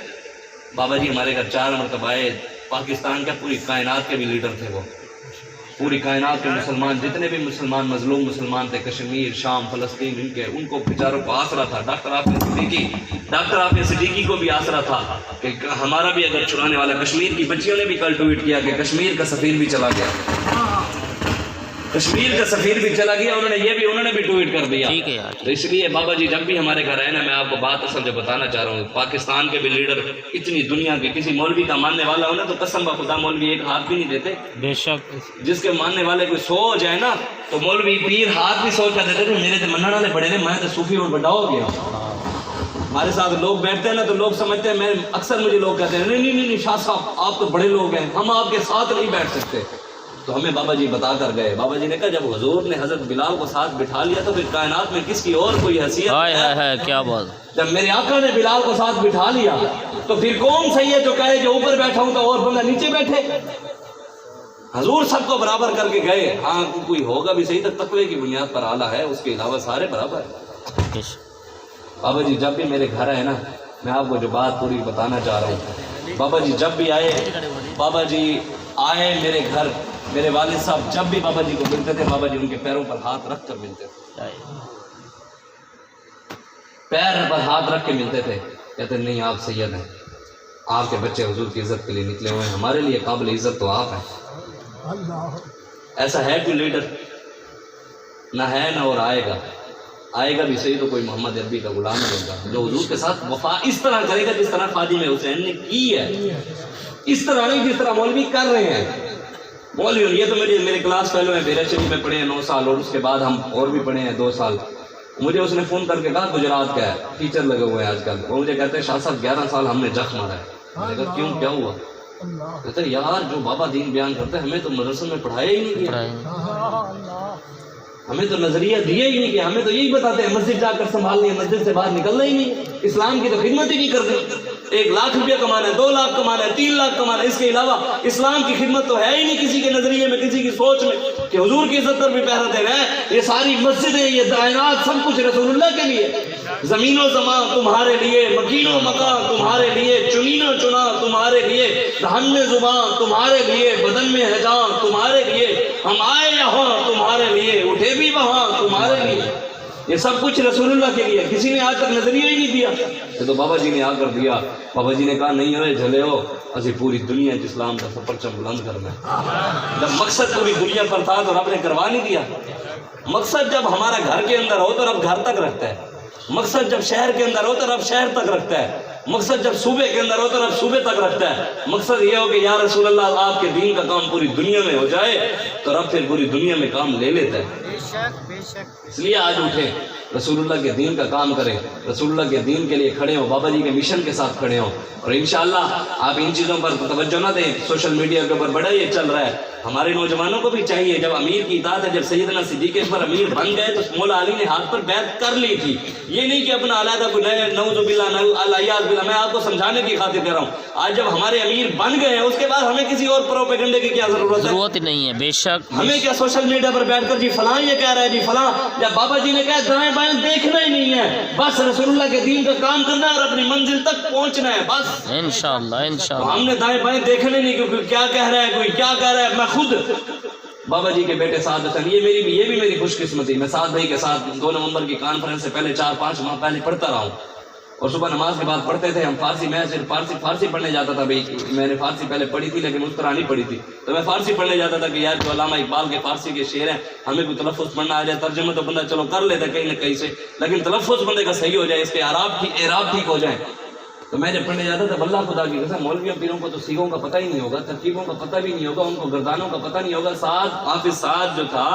[SPEAKER 2] بابا جی ہمارے گھر 4 مرتبہ آئے۔ پاکستان کا پوری کائنات کے بھی لیڈر تھے وہ، پوری کائنات کے مسلمان، جتنے بھی مسلمان مظلوم مسلمان تھے، کشمیر، شام، فلسطین، ان کو بیچاروں کو آسرا تھا۔ ڈاکٹر عافیہ صدیقی کو بھی آسرا تھا کہ ہمارا بھی اگر چرانے والا، کشمیر کی بچیوں نے بھی کل ٹویٹ کیا کہ کشمیر کا سفیر بھی چلا گیا، کشمیر کا سفیر بھی چلا گیا، انہوں نے بھی ٹویٹ کر دیا۔
[SPEAKER 3] ٹھیک ہے یار،
[SPEAKER 2] تو اس لیے بابا جی جب بھی ہمارے گھر آئے نا، میں آپ کو بات اصل جو بتانا چاہ رہا ہوں، پاکستان کے بھی لیڈر، اتنی دنیا کے کسی مولوی کا ماننے والا ہونا تو قسم بخدا مولوی ایک ہاتھ بھی نہیں دیتے،
[SPEAKER 3] بے شک،
[SPEAKER 2] جس کے ماننے والے کوئی 100 ہو جائے نا تو مولوی پیر ہاتھ بھی 100 کر دیتے تھے، میرے تو منع والے بڑے نے، میں تو صوفی اور بڑا ہو گیا۔ ہمارے ساتھ لوگ بیٹھتے ہیں نا تو لوگ سمجھتے ہیں، میں اکثر مجھے لوگ کہتے ہیں نہیں شاہ صاحب آپ تو بڑے لوگ ہیں، ہم آپ کے ساتھ نہیں بیٹھ سکتے۔ تو ہمیں بابا جی بتا کر گئے، بابا جی نے کہا جب حضور نے حضرت بلال کو ساتھ بٹھا لیا تو پھر کائنات میں کس کی اور کوئی حیثیت
[SPEAKER 3] ہے؟ کیا بات،
[SPEAKER 2] جب میرے آقا نے بلال کو ساتھ بٹھا لیا تو پھر کون صحیح ہے جو کہے جو اوپر بیٹھا ہوں تو اور بندہ نیچے بیٹھے؟ حضور سب کو برابر کر کے گئے، ہاں کوئی ہوگا بھی صحیح تو تقوی کی بنیاد پر اعلیٰ ہے، اس کے علاوہ سارے برابر ہیں۔ بابا جی جب بھی میرے گھر آئے نا، میں آپ کو جو بات پوری بتانا چاہ رہا ہوں، بابا جی جب بھی آئے، بابا جی آئے میرے گھر، میرے والد صاحب جب بھی بابا جی کو ملتے تھے، بابا جی ان کے پیروں پر ہاتھ رکھ کر ملتے تھے، پیر پر ہاتھ رکھ کے ملتے تھے، کہتے نہیں آپ سید ہیں، آپ کے بچے حضور کی عزت کے لیے نکلے ہوئے ہیں، ہمارے لیے قابل عزت تو آپ ہیں۔ ایسا ہے کوئی لیڈر؟ نہ ہے نہ اور آئے گا بھی صحیح تو کوئی محمد عربی کا غلام نہیں ہوگا جو حضور کے ساتھ وفا اس طرح کرے گا جس طرح خادم حسین نے کی ہے، اس طرح نہیں جس طرح مولوی کر رہے ہیں۔ مولوی یہ تو میرے کلاس فیلو ہیں، بیرا شریف میں پڑھے ہیں 9 سال، اور اس کے بعد ہم اور بھی پڑھے ہیں 2 سال۔ مجھے اس نے فون کر کے کہا گجرات کا ہے، ٹیچر لگے ہوئے ہیں آج کل، وہ مجھے کہتے ہیں شاہ صاحب 11 سال ہم نے جخ مارا ہے۔ میں نے کہا کیوں، کیا ہوا؟ کہتے ہیں یار جو بابا دین بیان کرتے ہیں ہمیں تو مدرسے میں پڑھایا ہی نہیں گیا، ہمیں تو نظریہ دیا ہی نہیں کہ ہمیں تو یہی بتاتے ہیں مسجد جا کر سنبھالنی ہے، مسجد سے باہر نکلنا ہی نہیں، اسلام کی تو خدمت ہی نہیں کرتے۔ 1 لاکھ روپیہ کمانا ہے، 2 لاکھ کمانا ہے، 3 لاکھ کمانا ہے، اس کے علاوہ اسلام کی خدمت تو ہے ہی نہیں کسی کے نظریے میں، کسی کی سوچ میں کہ حضور کی عزت پر بھی پہرا دے رہے ہیں۔ یہ ساری مسجدیں، یہ کائنات، سب کچھ رسول اللہ کے لیے، زمین و زمان تمہارے لیے، مکین و مکان تمہارے لیے، چنین و چنا تمہارے لیے، دہن میں زبان تمہارے لیے، بدن میں ہے جان تمہارے لیے، ہم آئے یہاں تمہارے لیے، اٹھے بھی وہاں تمہارے لیے، یہ سب کچھ رسول اللہ کے لیے، کسی نے آج تک نظریہ ہی نہیں دیا۔ تو بابا جی نے آ کر دیا، بابا جی نے کہا نہیں ہوئے جھلے ہو، اسی پوری دنیا اسلام کا پرچم بلند کرنا ہے۔ جب مقصد پوری دنیا پر تھا تو رب نے کروا نہیں دیا۔ مقصد جب ہمارا گھر کے اندر ہو تو رب گھر تک رکھتا ہے، مقصد جب شہر کے اندر ہو تو رب شہر تک رکھتا ہے، مقصد جب صوبے کے اندر ہو تو رب صوبے تک رکھتا ہے۔ مقصد یہ ہو کہ یا رسول اللہ آپ کے دین کا کام پوری دنیا میں ہو جائے تو رب پھر پوری دنیا میں کام لے لیتا ہے۔ اس لیے آج اٹھیں، رسول اللہ کے دین کا کام کریں، رسول اللہ کے دین کے لیے کھڑے ہوں، بابا جی کے مشن کے ساتھ کھڑے ہوں، اور انشاءاللہ آپ ان چیزوں پر توجہ نہ دیں۔ سوشل میڈیا کے اوپر بڑا یہ چل رہا ہے، ہمارے نوجوانوں کو بھی چاہیے، جب امیر کی اطاعت ہے، جب سیدنا صدیق اکبر امیر بن گئے تو مولا علی نے ہاتھ پر بیعت کر لی تھی، یہ نہیں کہ اپنا علیحدہ کوئی نعوذ باللہ الیاذ باللہ، میں آپ کو سمجھانے کی خاطر کہہ رہا ہوں۔ آج جب ہمارے امیر بن گئے ہیں اس کے بعد ہمیں کسی اور پروپیگنڈے کی کیا ضرورت
[SPEAKER 3] ہی نہیں ہے، بے شک۔
[SPEAKER 2] ہمیں کیا سوشل میڈیا پر بیٹھ کر جی فلاں یہ کہہ رہا ہے، جی فلاں، جب بابا جی نے کہا دائیں بائیں دیکھنا ہی نہیں ہے، بس رسول اللہ کے دین کا کام کرنا ہے اور اپنی منزل تک پہنچنا ہے، بس
[SPEAKER 3] انشاءاللہ انشاءاللہ۔
[SPEAKER 2] ہم نے دائیں بائیں دیکھنے نہیں کہ کوئی کیا کہہ رہا ہے، کوئی کیا کہہ رہا ہے۔ میں خود بابا جی کے بیٹے سعد حسین، یہ بھی میری خوش قسمتی، میں سعد بھائی کے ساتھ 2 نومبر کی کانفرنس سے پہلے 4-5 ماہ پہلے پڑھتا رہا ہوں، اور صبح نماز کے بعد پڑھتے تھے ہم فارسی، میں صرف فارسی پڑھنے جاتا تھا بھائی، میں نے فارسی پہلے پڑھی تھی لیکن اس طرح نہیں پڑھی تھی، تو میں فارسی پڑھنے جاتا تھا کہ یار جو علامہ اقبال کے فارسی کے شعر ہیں ہمیں کوئی تلفظ پڑھنا آ جائے، ترجمہ تو بندہ چلو کر لیتا کہیں نہ کہیں سے، لیکن تلفظ بندے کا صحیح ہو جائے، اس کے اعراب ٹھیک ہو جائے۔ تو میں جب پڑھنے جاتا تھا اللہ خدا کی قسم مولویوں پیروں کو تو سیغوں کا پتہ ہی نہیں ہوگا، ترکیبوں کا پتہ بھی نہیں ہوگا، ان کو گردانوں کا پتہ نہیں ہوگا. سعد حافظ سعد جو تھا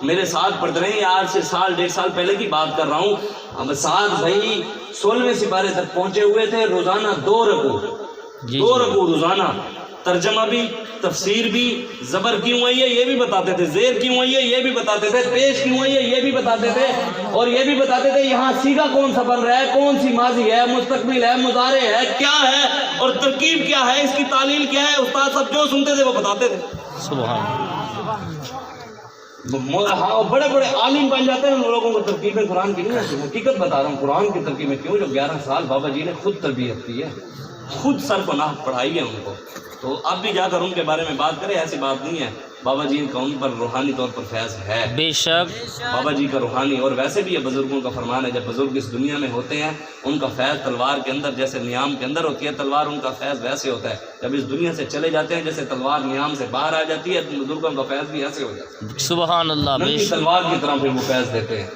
[SPEAKER 2] میرے ساتھ پڑھتے رہے، آج سے سال 1.5 سال پہلے کی بات کر رہا ہوں. اب سعد بھائی 16ویں سپارے تک پہنچے ہوئے تھے، روزانہ 2 رکوع 2 رکوع روزانہ، ترجمہ بھی تفسیر بھی، زبر کیوں آئی ہے یہ بھی بتاتے تھے، زیر کیوں آئی ہے یہ بھی بتاتے تھے، پیش کیوں آئی ہے یہ بھی بتاتے تھے، اور یہ بھی بتاتے تھے یہاں سیغہ کون سا بن رہا ہے، کون سی ماضی ہے، مستقبل ہے، مضارع ہے، کیا ہے، اور ترکیب کیا ہے، اس کی تعلیل کیا ہے. استاد صاحب جو سنتے تھے وہ بتاتے تھے.
[SPEAKER 3] سبحان
[SPEAKER 2] ہاں بڑے بڑے عالم بن جاتے ہیں، ان لوگوں کو ترکیبیں قرآن کی نہیں آتی. حقیقت بتا رہا ہوں، قرآن کی ترکیبیں کیوں، جو 11 سال بابا جی نے خود تربیت کی ہے، خود سر کو ناحق پڑھائی ہے ان کو. تو اب بھی جا کر ان کے بارے میں بات کریں، ایسی بات نہیں ہے. بابا جی کا ان پر روحانی طور پر فیض ہے،
[SPEAKER 3] بے شک.
[SPEAKER 2] بابا جی کا روحانی. اور ویسے بھی یہ بزرگوں کا فرمان ہے، جب بزرگ اس دنیا میں ہوتے ہیں ان کا فیض تلوار کے اندر جیسے نیام کے اندر ہوتی ہے تلوار، ان کا فیض ویسے ہوتا ہے. جب اس دنیا سے چلے جاتے ہیں جیسے تلوار نیام سے باہر آ جاتی ہے، تو بزرگوں کا فیض بھی ایسے ہو جاتا ہے،
[SPEAKER 3] سبحان اللہ. بے
[SPEAKER 2] ننگی
[SPEAKER 3] شک.
[SPEAKER 2] تلوار کی طرح پھر وہ فیض دیتے ہیں.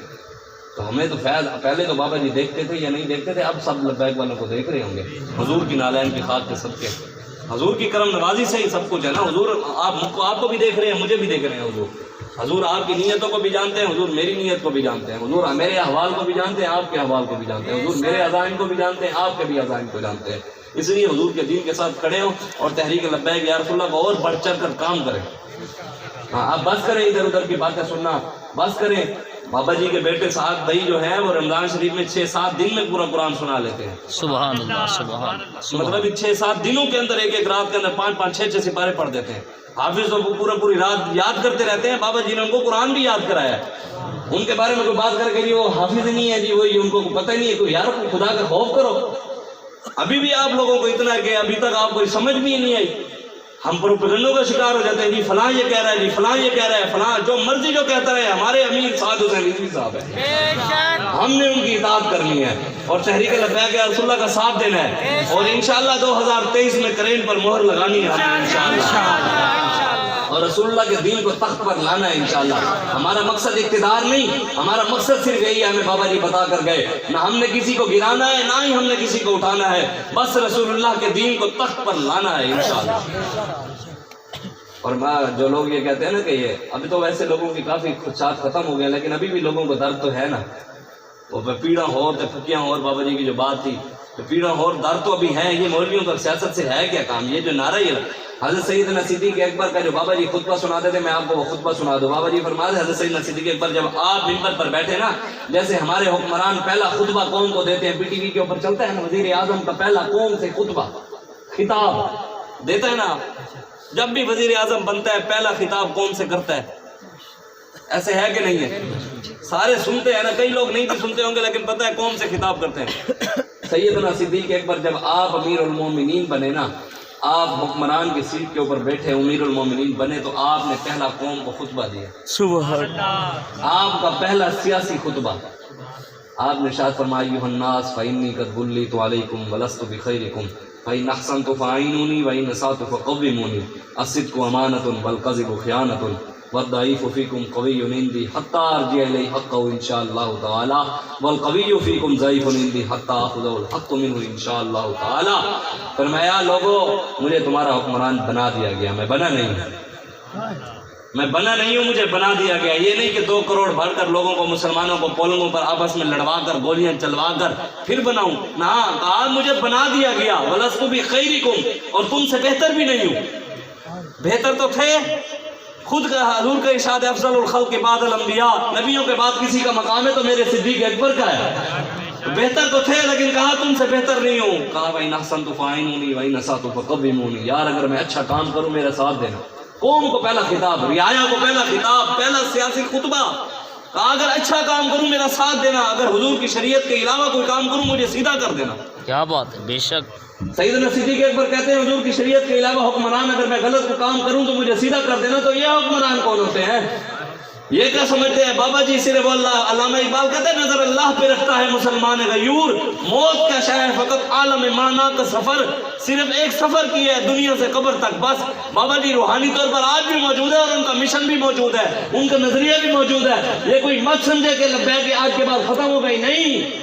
[SPEAKER 2] تو ہمیں تو فیض پہلے تو بابا جی دیکھتے تھے یا نہیں دیکھتے تھے، اب سب لبیک والوں کو دیکھ رہے ہوں گے. حضور کی نالین کی خاک کے صدقے، حضور کی کرم نوازی سے ہی سب کچھ ہے نا. حضور آپ کو بھی دیکھ رہے ہیں، مجھے بھی دیکھ رہے ہیں. حضور آپ کی نیتوں کو بھی جانتے ہیں، حضور میری نیت کو بھی جانتے ہیں. حضور میرے احوال کو بھی جانتے ہیں، آپ کے احوال کو بھی جانتے ہیں. حضور میرے عزائم کو بھی جانتے ہیں، آپ کے بھی عزائم کو جانتے ہیں. اس لیے حضور کے دین کے ساتھ کھڑے ہوں اور تحریک لبیک یا رسول اللہ کو اور بڑھ چڑھ کر کام کریں. ہاں آپ بس کریں ادھر ادھر کی باتیں سننا، بس کریں. بابا جی کے بیٹے سعد بھائی جو ہیں وہ رمضان شریف میں 6-7 دن میں پورا قرآن سنا لیتے ہیں.
[SPEAKER 3] سبحان اللہ. سبحان اللہ.
[SPEAKER 2] مطلب 6-7 دنوں کے اندر ایک رات کے اندر 5-5 6-6 سپارے پڑھ دیتے ہیں. حافظ تو پوری رات یاد کرتے رہتے ہیں. بابا جی نے ان کو قرآن بھی یاد کرایا ہے. ان کے بارے میں کوئی بات کر کے جی وہ حافظ نہیں ہے جی وہی ان کو پتہ ہی نہیں ہے. کوئی یار خدا کا خوف کرو. ابھی بھی آپ لوگوں کو اتنا ہے کہ ابھی تک آپ کو سمجھ بھی نہیں آئی. ہم پروپیگنڈوں کا شکار ہو جاتے ہیں، جی فلاں یہ کہہ رہا ہے، جی فلاں یہ کہہ رہا ہے، فلاں جو مرضی جو کہتا رہے. ہمارے امیر سعد حسین رضوی صاحب ہیں، ہم نے ان کی اطاعت کرنی ہے اور تحریک لبیک یا رسول اللہ کا ساتھ دینا ہے. اور انشاءاللہ 2023 میں کرین پر مہر لگانی ہے انشاءاللہ، اور رسول اللہ کے دین کو تخت پر لانا ہے انشاءاللہ. ہمارا مقصد اقتدار نہیں، ہمارا مقصد صرف یہی ہے، ہمیں بابا جی بتا کر گئے، نہ ہم نے کسی کو گرانا ہے نہ ہی ہم نے کسی کو اٹھانا ہے، بس رسول اللہ کے دین کو تخت پر لانا ہے انشاءاللہ. اور جو لوگ یہ کہتے ہیں نا کہ یہ ابھی تو ویسے لوگوں کی کافی خدشات ختم ہو گئے، لیکن ابھی بھی لوگوں کو درد تو ہے نا. وہ پیڑاں ہور پھکیاں ہور بابا جی کی جو بات تھی، تو پیڑاں ہور درد تو ابھی ہے. یہ مولویوں کا سیاست سے ہے کیا کام؟ یہ جو نعرہ یہ حضرت سیدنا صدیق اکبر کا جو بابا جی خطبہ سناتے تھے، میں آپ کو وہ خطبہ سنا دوں. بابا جی فرماتے حضرت سیدنا صدیق اکبر جب آپ منبر پر بیٹھے نا، جیسے ہمارے حکمران پہلا خطبہ قوم کو دیتے ہیں، پی ٹی وی کے اوپر چلتا ہے نا، وزیر اعظم کا پہلا قوم سے خطبہ خطاب دیتا ہے نا. جب بھی وزیر اعظم بنتا ہے پہلا خطاب قوم سے کرتا ہے. ایسے ہے کہ نہیں ہے؟ سارے سنتے ہیں نا، کئی لوگ نہیں بھی سنتے ہوں گے لیکن پتہ ہے قوم سے خطاب کرتے ہیں. سیدنا صدیق اکبر جب آپ امیر المومنین بنے نا، آپ حکمران کی سیٹ کے اوپر بیٹھے امیر المومنین بنے، تو آپ نے پہلا قوم کو خطبہ دیا.
[SPEAKER 3] سبحان اللہ.
[SPEAKER 2] آپ کا پہلا سیاسی خطبہ. آپ نے ارشاد فرمایا ایھا الناس فإنی قد بلیت علیکم ولست بخیرکم فإن أحسنت فأعینونی وإن أسأت فقومونی الصدق امانۃ والکذب خیانۃ والضعیف فیکم قوی عندی حتی ارجع الیہ حقہ ان شاء اللہ تعالی والقوی فیکم ضعیف عندی حتی آخذ الحق منہ ان شاء اللہ تعالی. فرمایا لوگوں مجھے تمہارا حکمران بنا دیا گیا، میں بنا نہیں ہوں، مجھے بنا دیا گیا. یہ نہیں کہ 2 کروڑ بھر کر لوگوں کو، مسلمانوں کو پولنگوں پر آپس میں لڑوا کر گولیاں چلوا کر پھر بناؤں. نہ کہا مجھے بنا دیا گیا، ولست بخیرکم، اور تم سے بہتر بھی نہیں ہوں. بہتر تو تھے خود کا. حضور کا ارشاد افضل الخلق بعد الانبیاء، نبیوں کے بعد کسی کا مقام ہے تو میرے صدیق اکبر کا ہے. بہتر تو تھے لیکن کہا تم سے بہتر نہیں ہوں. کہا وَإِنْ أَحْسَنْتُ فَأَعِينُونِي وَإِنْ أَسَأْتُ فَقَوِّمُونِي. یار اگر میں اچھا کام کروں میرا ساتھ دینا. قوم کو پہلا خطاب، رعایا کو پہلا خطاب، پہلا سیاسی خطبہ. کہا اگر اچھا کام کروں میرا ساتھ دینا، اگر حضور کی شریعت کے علاوہ کوئی کام کروں مجھے سیدھا کر دینا.
[SPEAKER 3] کیا بات ہے. بے شک.
[SPEAKER 2] سیدنا صدیق اکبر کہتے ہیں حضور کی شریعت کے علاوہ حکمران اگر میں غلط کو کام کروں تو مجھے سیدھا کر دینا. تو یہ حکمران کون ہوتے ہیں؟ یہ کیا سمجھتے ہیں؟ بابا جی صرف اللہ، علامہ اقبال کہتے ہیں نظر اللہ پہ رکھتا ہے مسلمان غیور، موت کا شہر فقط عالم مانا کا سفر، صرف ایک سفر کیا ہے دنیا سے قبر تک بس. بابا جی روحانی طور پر آج بھی موجود ہے اور ان کا مشن بھی موجود ہے، ان کا نظریہ بھی موجود ہے. یہ کوئی مت سمجھے کہ لبیک آج کے بعد ختم ہو گئی، نہیں.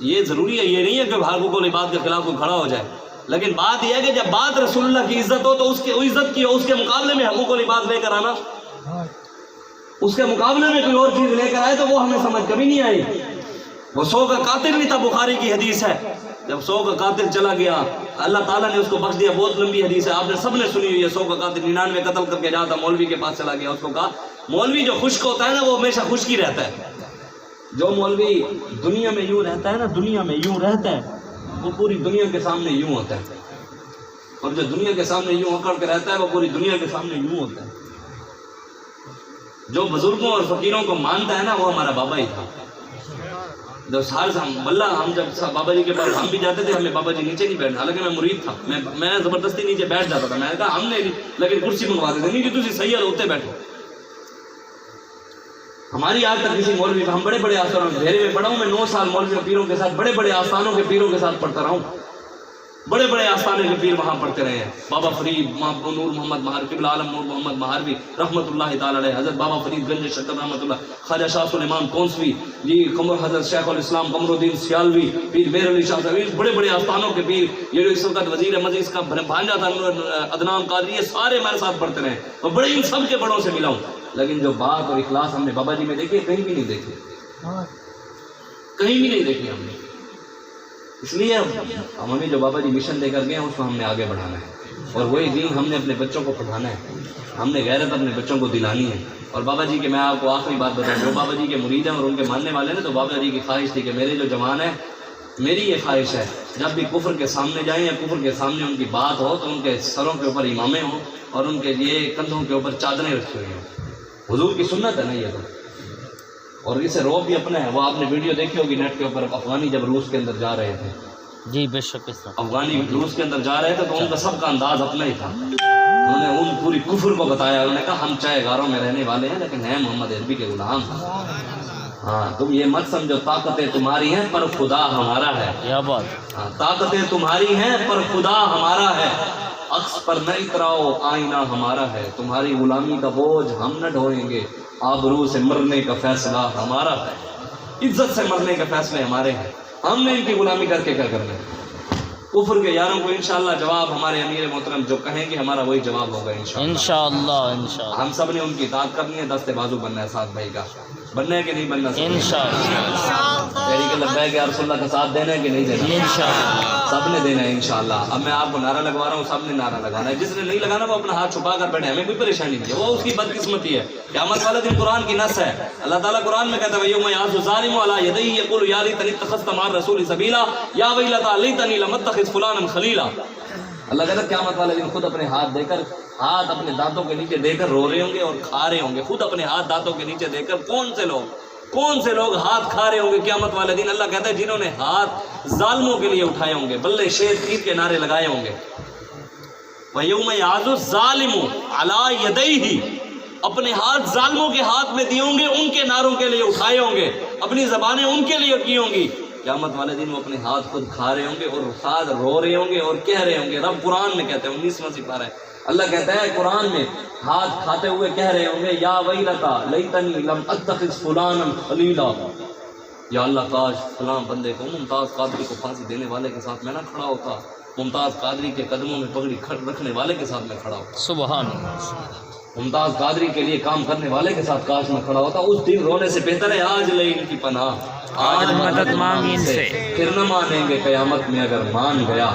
[SPEAKER 2] یہ ضروری ہے، یہ نہیں ہے کہ حقوق العباد کے خلاف کوئی کھڑا ہو جائے، لیکن بات یہ ہے کہ جب بات رسول اللہ کی عزت ہو تو اس کی عزت کی اس کے مقابلے میں حقوق العباد لے کر آنا، اس کے مقابلے میں کوئی اور چیز لے کر آئے تو وہ ہمیں سمجھ کبھی نہیں آئی۔ وہ 100 کا قاتل نہیں تھا، بخاری کی حدیث ہے، جب 100 کا قاتل چلا گیا اللہ تعالیٰ نے اس کو بخش دیا، بہت لمبی حدیث ہے، آپ نے سب نے سنی ہوئی ہے۔ 100 کا قاتل 99 قتل کر کے جاتا، مولوی کے پاس چلا گیا، اس کو کہا مولوی جو خشک ہوتا ہے نا وہ ہمیشہ خشک ہی رہتا ہے، جو مولوی دنیا میں یوں رہتا ہے نا، دنیا میں یوں رہتا ہے، وہ پوری دنیا کے سامنے یوں ہوتا ہے، اور جو دنیا کے سامنے یوں اکڑ کے رہتا ہے وہ پوری دنیا کے سامنے یوں ہوتا ہے۔ جو بزرگوں اور فقیروں کو مانتا ہے نا وہ ہمارا بابا ہی تھا۔ جب ہم جب بابا جی کے پاس ہم بھی جاتے تھے، ہمیں بابا جی نیچے نہیں بیٹھنا، حالانکہ میں مرید تھا، میں زبردستی نیچے بیٹھ جاتا تھا، میں نے کہا ہم نے لیکن کرسی منگوا دیتے نہیں کہ تجھے صحیح ہے ہوتے بیٹھو۔ ہماری آج تک کسی مولوی ہم بڑے بڑے آستانوں میں ڈھیرے میں پڑھا ہوں، میں 9 سال مولوی پیروں کے ساتھ بڑے بڑے آستانوں کے پیروں کے ساتھ پڑھتا رہا ہوں، بڑے بڑے آستانے کے پیر وہاں پڑھتے رہے ہیں، بابا فرید نور محمد مہار قبلہ عالم نور محمد مہاروی رحمۃ اللہ تعالی علیہ، حضرت بابا فرید گنج شکر رحمۃ اللہ، خواجہ شاہ سلیمان کونسوی جی، حضرت شیخ الاسلام قمر الدین سیالوی، پیر میر علی شاہ صاحب، بڑے بڑے آستانوں کے پیر، یہ جو اس وقت وزیر مجلس کا بھانجا تھا عدنان قادری، یہ سارے ہمارے ساتھ پڑھتے رہے، اور بڑے ان سب کے بڑوں سے ملا ہوں، لیکن جو بات اور اخلاص ہم نے بابا جی میں دیکھی کہیں بھی نہیں دیکھی، کہیں بھی نہیں دیکھی ہم نے۔ اس لیے ہمیں جو بابا جی مشن دے کر گئے ہیں اس کو ہم نے آگے بڑھانا ہے، اور وہی دین ہم نے اپنے بچوں کو پڑھانا ہے، ہم نے غیرت اپنے بچوں کو دلانی ہے۔ اور بابا جی کے میں آپ کو آخری بات بتاؤں، جو بابا جی کے مرید ہیں اور ان کے ماننے والے ہیں تو بابا جی کی خواہش تھی کہ میرے جو جوان ہیں، میری یہ خواہش ہے جب بھی کفر کے سامنے جائیں یا کفر کے سامنے ان کی بات ہو تو ان کے سروں کے اوپر امامے ہوں اور ان کے لیے کندھوں کے اوپر چادریں رکھی ہوئی ہوں۔ حضور کی سنت ہے نا یہ تو، اور اسے روب بھی اپنا ہے۔ وہ آپ نے ویڈیو دیکھی ہوگی نیٹ کے اوپر، افغانی جب روس کے اندر جا رہے تھے،
[SPEAKER 3] جی بے شک اس طرح
[SPEAKER 2] افغانی روس کے اندر جا رہے تھے تو ان کا سب کا انداز اپنا ہی تھا، انہوں نے ان پوری کفر کو بتایا، انہوں نے کہا ہم چائے غاروں میں رہنے والے ہیں لیکن ہیں محمد عربی کے غلام، ہاں تم یہ مت سمجھو طاقتیں تمہاری ہیں پر خدا ہمارا ہے،
[SPEAKER 3] کیا بات،
[SPEAKER 2] ہاں طاقتیں تمہاری ہیں پر خدا ہمارا ہے، عکس پر نہ اتراؤ آئینہ ہمارا ہے، تمہاری غلامی کا بوجھ ہم نہ ڈھوئیں گے، آبرو سے مرنے کا فیصلہ ہمارا ہے، عزت سے مرنے کے فیصلے ہمارے ہیں، ہم نے ان کی غلامی کر کے کیا کرنا ہے۔ کفر کے یاروں کو انشاءاللہ جواب ہمارے امیر محترم جو کہیں گے ہمارا وہی جواب ہوگا انشاءاللہ۔
[SPEAKER 3] انشاءاللہ
[SPEAKER 2] ہم سب نے ان کی اطاعت کرنی ہے، دست بازو بننا ہے ساتھ بھائی کا، بننا ہے کہ نہیں بننا،
[SPEAKER 3] انشاءاللہ
[SPEAKER 2] تیری کہ لبیک یا رسول اللہ کا ساتھ دینا ہے کہ نہیں دینا،
[SPEAKER 3] انشاءاللہ
[SPEAKER 2] سب نے دینا ہے انشاءاللہ۔ اب میں آپ کو نعرہ لگوا رہا ہوں، سب نے نعرہ لگانا ہے، جس نے نہیں لگانا وہ اپنا ہاتھ چھپا کر بیٹھے، ہمیں کوئی پریشانی نہیں ہے، وہ اس کی بدقسمتی ہے۔ قیامت والے دن قرآن کی نص ہے، اللہ تعالیٰ قرآن میں کہتا ہے یوم یعض الظالم علی یدیہ یقول یا لیتنی اتخذت مع الرسول سبیلا یا ویلتی لیتنی لم اتخذ فلانا خلیلا۔ اللہ کہتا ہے قیامت والے دن خود اپنے ہاتھ دے کر، ہاتھ اپنے دانتوں کے نیچے دے کر رو رہے ہوں گے اور کھا رہے ہوں گے، خود اپنے ہاتھ دانتوں کے نیچے دے کر۔ کون سے لوگ ہاتھ کھا رہے ہوں گے قیامت والے دن؟ اللہ کہتا ہے جنہوں نے ہاتھ ظالموں کے لیے اٹھائے ہوں گے، بلے شیر تیر کے نعرے لگائے ہوں گے۔ وَيَوْمَ يَعْضُ الظَّالِمُ عَلَىٰ يَدَيْهِ، اپنے ہاتھ ظالموں کے ہاتھ میں دیے ہوں گے، ان کے نعروں کے لیے اٹھائے ہوں گے، اپنی زبانیں ان کے لیے کی ہوں گی۔ قیامت والے دن وہ اپنے ہاتھ خود کھا رہے ہوں گے اور ساتھ رو رہے ہوں گے اور کہہ رہے ہوں گے۔ رب قرآن میں کہتے ہیں 19واں سپارہ ہے، اللہ کہتا ہے قرآن میں ہاتھ کھاتے ہوئے کہہ رہے ہوں گے یا ویلتا لیتنی لم اتخذ فلانا خلیلا، یا اللہ کاش فلاں بندے کو، ممتاز قادری کو پھانسی دینے والے کے ساتھ میں نہ کھڑا ہوتا، ممتاز قادری کے قدموں میں پگڑی رکھنے والے کے ساتھ میں کھڑا ہوتا،
[SPEAKER 3] سبحان اللہ،
[SPEAKER 2] ممتاز قادری کے لیے کام کرنے والے کے ساتھ کاش میں کھڑا ہوتا۔ اس دن رونے سے بہتر ہے آج لے ان کی پناہ،
[SPEAKER 3] آج مدد مانگی ان سے،
[SPEAKER 2] پھر نہ مانیں گے قیامت میں اگر مان گیا۔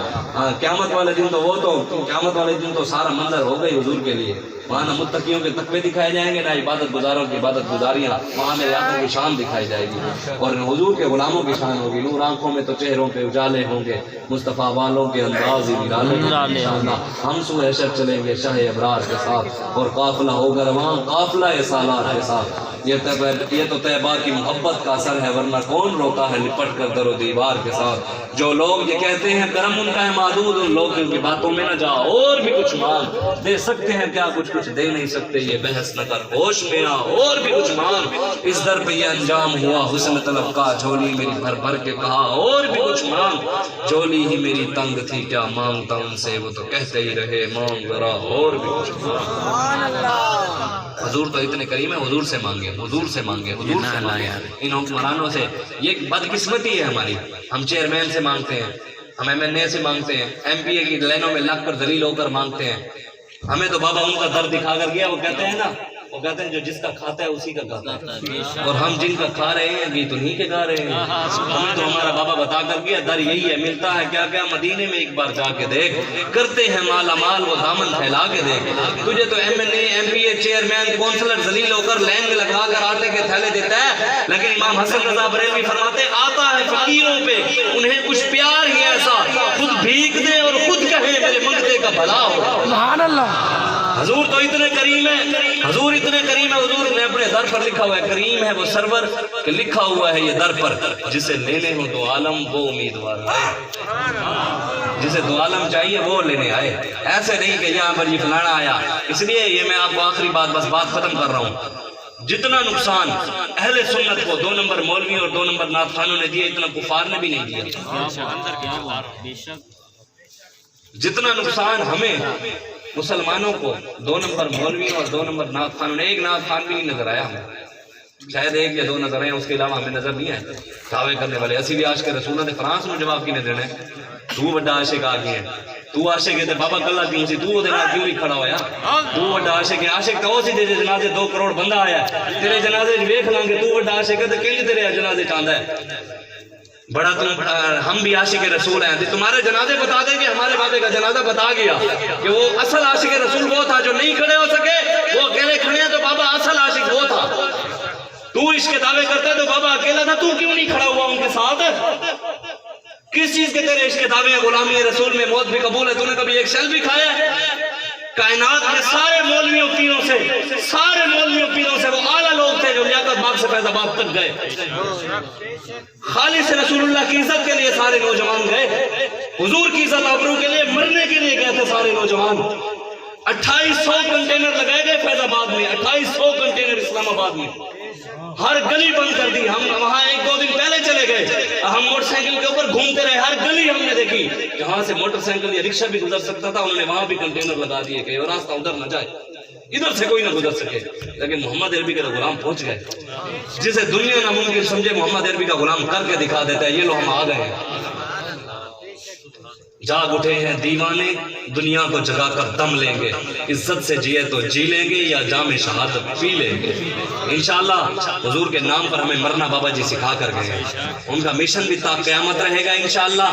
[SPEAKER 2] قیامت والے دن تو قیامت والے دن تو سارا منظر ہو گئی حضور کے لیے، وہاں نہ متقیوں کے تقوی دکھائے جائیں گے، نہ عبادت گزاروں کی عبادت گزاریاں، وہاں میرے آقا کی شان دکھائی جائے گی اور حضور کے غلاموں کی شان ہوگی۔ نور آنکھوں میں تو چہروں پہ اجالے ہوں گے، مصطفیٰ والوں کے انداز ہی نرالے ہوں گے۔ ہم سو حشر چلیں گے شاہ ابرار کے ساتھ اور قافلہ ہوگا رواں قافلہ سالار کے ساتھ۔ یہ تو طیبہ کی محبت کا اثر ہے، ورنہ کون روتا ہے لپٹ کر در و دیوار کے ساتھ۔ جو لوگ یہ کہتے ہیں کرم ان کا ہے محدود، ان لوگوں کی باتوں میں نہ جا، اور بھی کچھ مانگ، دے سکتے ہیں کیا کچھ دے نہیں سکتے، یہ بحث نہ کر، ہوش میں آ اور بھی کچھ مانگ۔ اس در پہ یہ انجام ہوا حسن طلب کا، جھولی میری بھر بھر کے کہا اور بھی کچھ مانگ، جھولی ہی میری تنگ تھی کیا مانگتا ان سے، وہ تو کہتے ہی رہے مانگ ذرا اور بھی کچھ مانگ۔
[SPEAKER 1] حضور تو اتنے کریم ہے، حضور سے مانگے، حضور سے مانگے، حضور سے مانگے، ان حکمرانوں سے۔ یہ بدقسمتی ہے ہماری، ہم چیئرمین سے مانگتے ہیں، ہم ایم این اے سے مانگتے ہیں، ایم پی اے کی لائنوں میں لگ کر ذلیل ہو کر مانگتے ہیں۔ ہمیں تو بابا ان کا درد دکھا کر گیا، وہ کہتے ہیں نا، وہ کہتے ہیں جو جس کا کھاتا ہے اسی کا کھاتا ہے، اور ہم جن کا کھا رہے ہیں گیت انہی کے گا رہے ہیں۔ ہمیں تو ہمارا بابا بتا کر گیا در یہی ہے، ملتا ہے کیا کیا مدینے میں ایک بار جا کے دیکھ، کرتے ہیں مالا مال وہ دامن پھیلا کے دیکھ۔ تجھے تو ایم این اے، ایم پی اے، چیئرمین، کونسلر ذلیل ہو کر لائن میں لگا کر آٹے کے تھیلے دیتا ہے، لیکن امام حسن رضا بریلوی فرماتے ہیں آتا ہے فقیروں پہ انہیں کچھ پیار ہی ایسا، خود بھیک دے اور خود کہے میرے منگتے کا بھلا ہو۔
[SPEAKER 3] سبحان اللہ۔
[SPEAKER 1] حضور تو اتنے کریم ہے، حضور اتنے کریم ہے، حضور نے اپنے در پر لکھا ہوا ہے، کریم ہے وہ سرور کہ لکھا ہوا ہے یہ در پر، جسے لینے ہو دو عالم وہ امیدوار آئے، جسے دو عالم چاہیے وہ لینے آئے، ایسے نہیں کہ یہاں پر یہ فلانا آیا۔ اس لیے یہ میں آپ کو آخری بات ختم کر رہا ہوں، جتنا نقصان اہل سنت کو 2 نمبر مولوی اور 2 نمبر نعت خانوں نے دیا، اتنا کفار نے بھی نہیں دیا۔ جتنا نقصان ہمیں مسلمانوں کو 2 نمبر مولوی اور 2 نمبر نعت خانوں نے، ایک نعت خان بھی نہیں نظر آیا ہمیں، شاید 1 یا 2 نظر آئے، اس کے علاوہ ہمیں نظر نہیں آئے دعوے کرنے والے۔ اسی بھی عاشق رسولہ نے فرانس میں جواب کی نے دینے، تو بڑا عاشق آ گیا ہے، تو عاشق ہے تے بابا کلا کیوں سی، تو دے نال کیوں نہیں کھڑا ہویا، تو بڑا عاشق ہے، عاشق تو اسی دے جنازے 2 کروڑ بندہ آیا ہے، تیرے جنازے ویکھ لیں گے، تو بڑا عاشق ہے تے کینج تیرے جنازے چاہندا ہے، بڑا ہم بھی عاشق رسول ہیں، تمہارے جنازے بتا دیں گے، ہمارے بابے کا جنازہ بتا گیا کہ وہ اصل عاشق رسول وہ تھا جو نہیں کھڑے ہو سکے، وہ اکیلے کھڑے ہیں تو بابا اصل عاشق وہ تھا۔ تو عشق کے دعوے کرتا ہے تو بابا اکیلا تھا، تو کیوں نہیں کھڑا ہوا ان کے ساتھ؟ کس چیز کے تیرے عشق کے دعوے ہیں؟ غلامی رسول میں موت بھی قبول ہے، تو نے کبھی ایک شیل بھی کھایا ہے؟ کائنات میں سارے مولویوں پیروں سے وہ اعلیٰ لوگ تھے جو لیاقت باغ سے فیض آباد تک گئے، خالص رسول اللہ کی عزت کے لیے سارے نوجوان گئے، حضور کی عزت آبرو کے لیے مرنے کے لیے گئے تھے سارے نوجوان۔ 2800 کنٹینر لگائے گئے فیض آباد میں، 2800 کنٹینر اسلام آباد میں، ہر گلی بند کر دی۔ ہم وہاں 1-2 دن پہلے چلے گئے، ہم موٹر سائیکل کے اوپر گھومتے رہے، ہر گلی ہم نے دیکھی، جہاں سے موٹر سائیکل یا رکشہ بھی گزر سکتا تھا انہوں نے وہاں بھی کنٹینر لگا دیے کہ وہ راستہ ادھر نہ جائے، ادھر سے کوئی نہ گزر سکے۔ لیکن محمد عربی کے غلام پہنچ گئے، جسے دنیا ناممکن سمجھے محمد عربی کا غلام کر کے دکھا دیتا ہے، یہ لو ہم آ گئے ہیں۔ جاگ اٹھے ہیں دیوانے، دنیا کو جگا کر دم لیں گے، عزت سے جیے تو جی لیں گے یا جام شہادت پی لیں گے۔ انشاءاللہ حضور کے نام پر ہمیں مرنا بابا جی سکھا کر گئے ہیں، ان کا مشن بھی تا قیامت رہے گا انشاءاللہ،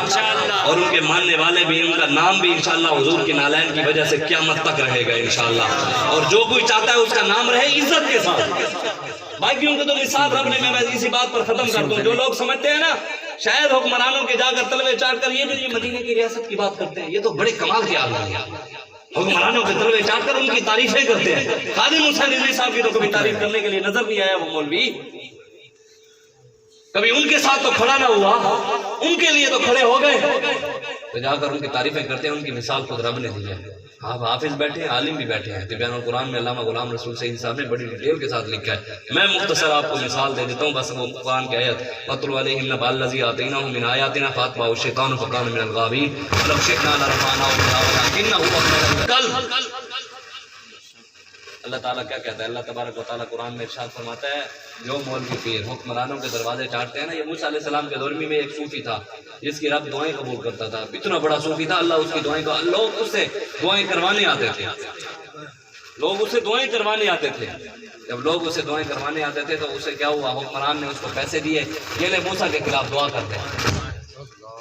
[SPEAKER 1] اور ان کے ماننے والے بھی، ان کا نام بھی انشاءاللہ حضور کے نالین کی وجہ سے قیامت تک رہے گا انشاءاللہ، اور جو کوئی چاہتا ہے اس کا نام رہے عزت کے ساتھ۔ باقیوں کو تو مثال رب نے، میں اسی بات پر ختم کر دوں، جو لوگ سمجھتے ہیں نا شاید حکمرانوں کے جا کر تلوے چاٹ کر، یہ جو یہ مدینے کی ریاست کی بات کرتے ہیں، یہ تو بڑے کمال کے آدمی ہیں، حکمرانوں کے تلوے چاٹ کر ان کی تعریفیں کرتے ہیں۔ خادم حسین رضوی صاحب کی تو کبھی تعریف کرنے کے لیے نظر نہیں آیا وہ مولوی، کبھی ان کے ساتھ تو کھڑا نہ ہوا، ان کے لیے تو کھڑے ہو گئے، تو جا کر ان کی تعریفیں کرتے ہیں۔ ان کی مثال خود رب نے دی ہے۔ آپ حافظ بیٹھے ہیں، عالم بھی بیٹھے ہیں، تبیان القرآن میں علامہ غلام رسول سعید صاحب نے بڑی ڈیٹیل کے ساتھ لکھا ہے، میں مختصر آپ کو مثال دے دیتا ہوں، بس وہ قرآن کی آیت وَاتْلُ عَلَيْهِمْ نَبَأَ الَّذِي آتَيْنَاهُ مِنْ آيَاتِنَا فَأَتْبَعَهُ الشَّيْطَانُ فَكَانَ مِنَ الْغَاوِينَ وَلَوْ شِئْنَا لَرَفَعْنَاهُ بِهَا وَلَكِنَّهُ أَخْلَدَ الْقَلْبِ۔ اللہ تعالیٰ کیا کہتا ہے؟ اللہ تبارک و تعالیٰ قرآن میں ارشاد فرماتا ہے، جو مولوی پیر حکمرانوں کے دروازے چاٹتے ہیں نا، یہ موسیٰ علیہ السلام کے دور میں ایک صوفی تھا جس کی رب دعائیں قبول کرتا تھا، اتنا بڑا صوفی تھا، اللہ اس کی دعائیں کو، لوگ اس سے دعائیں کروانے آتے تھے، لوگ اسے دعائیں کروانے آتے تھے۔ جب لوگ اسے دعائیں کروانے آتے تھے تو اسے کیا ہوا، حکمران نے اس کو پیسے دیے، یہ لے موسیٰ کے خلاف دعا کر دے،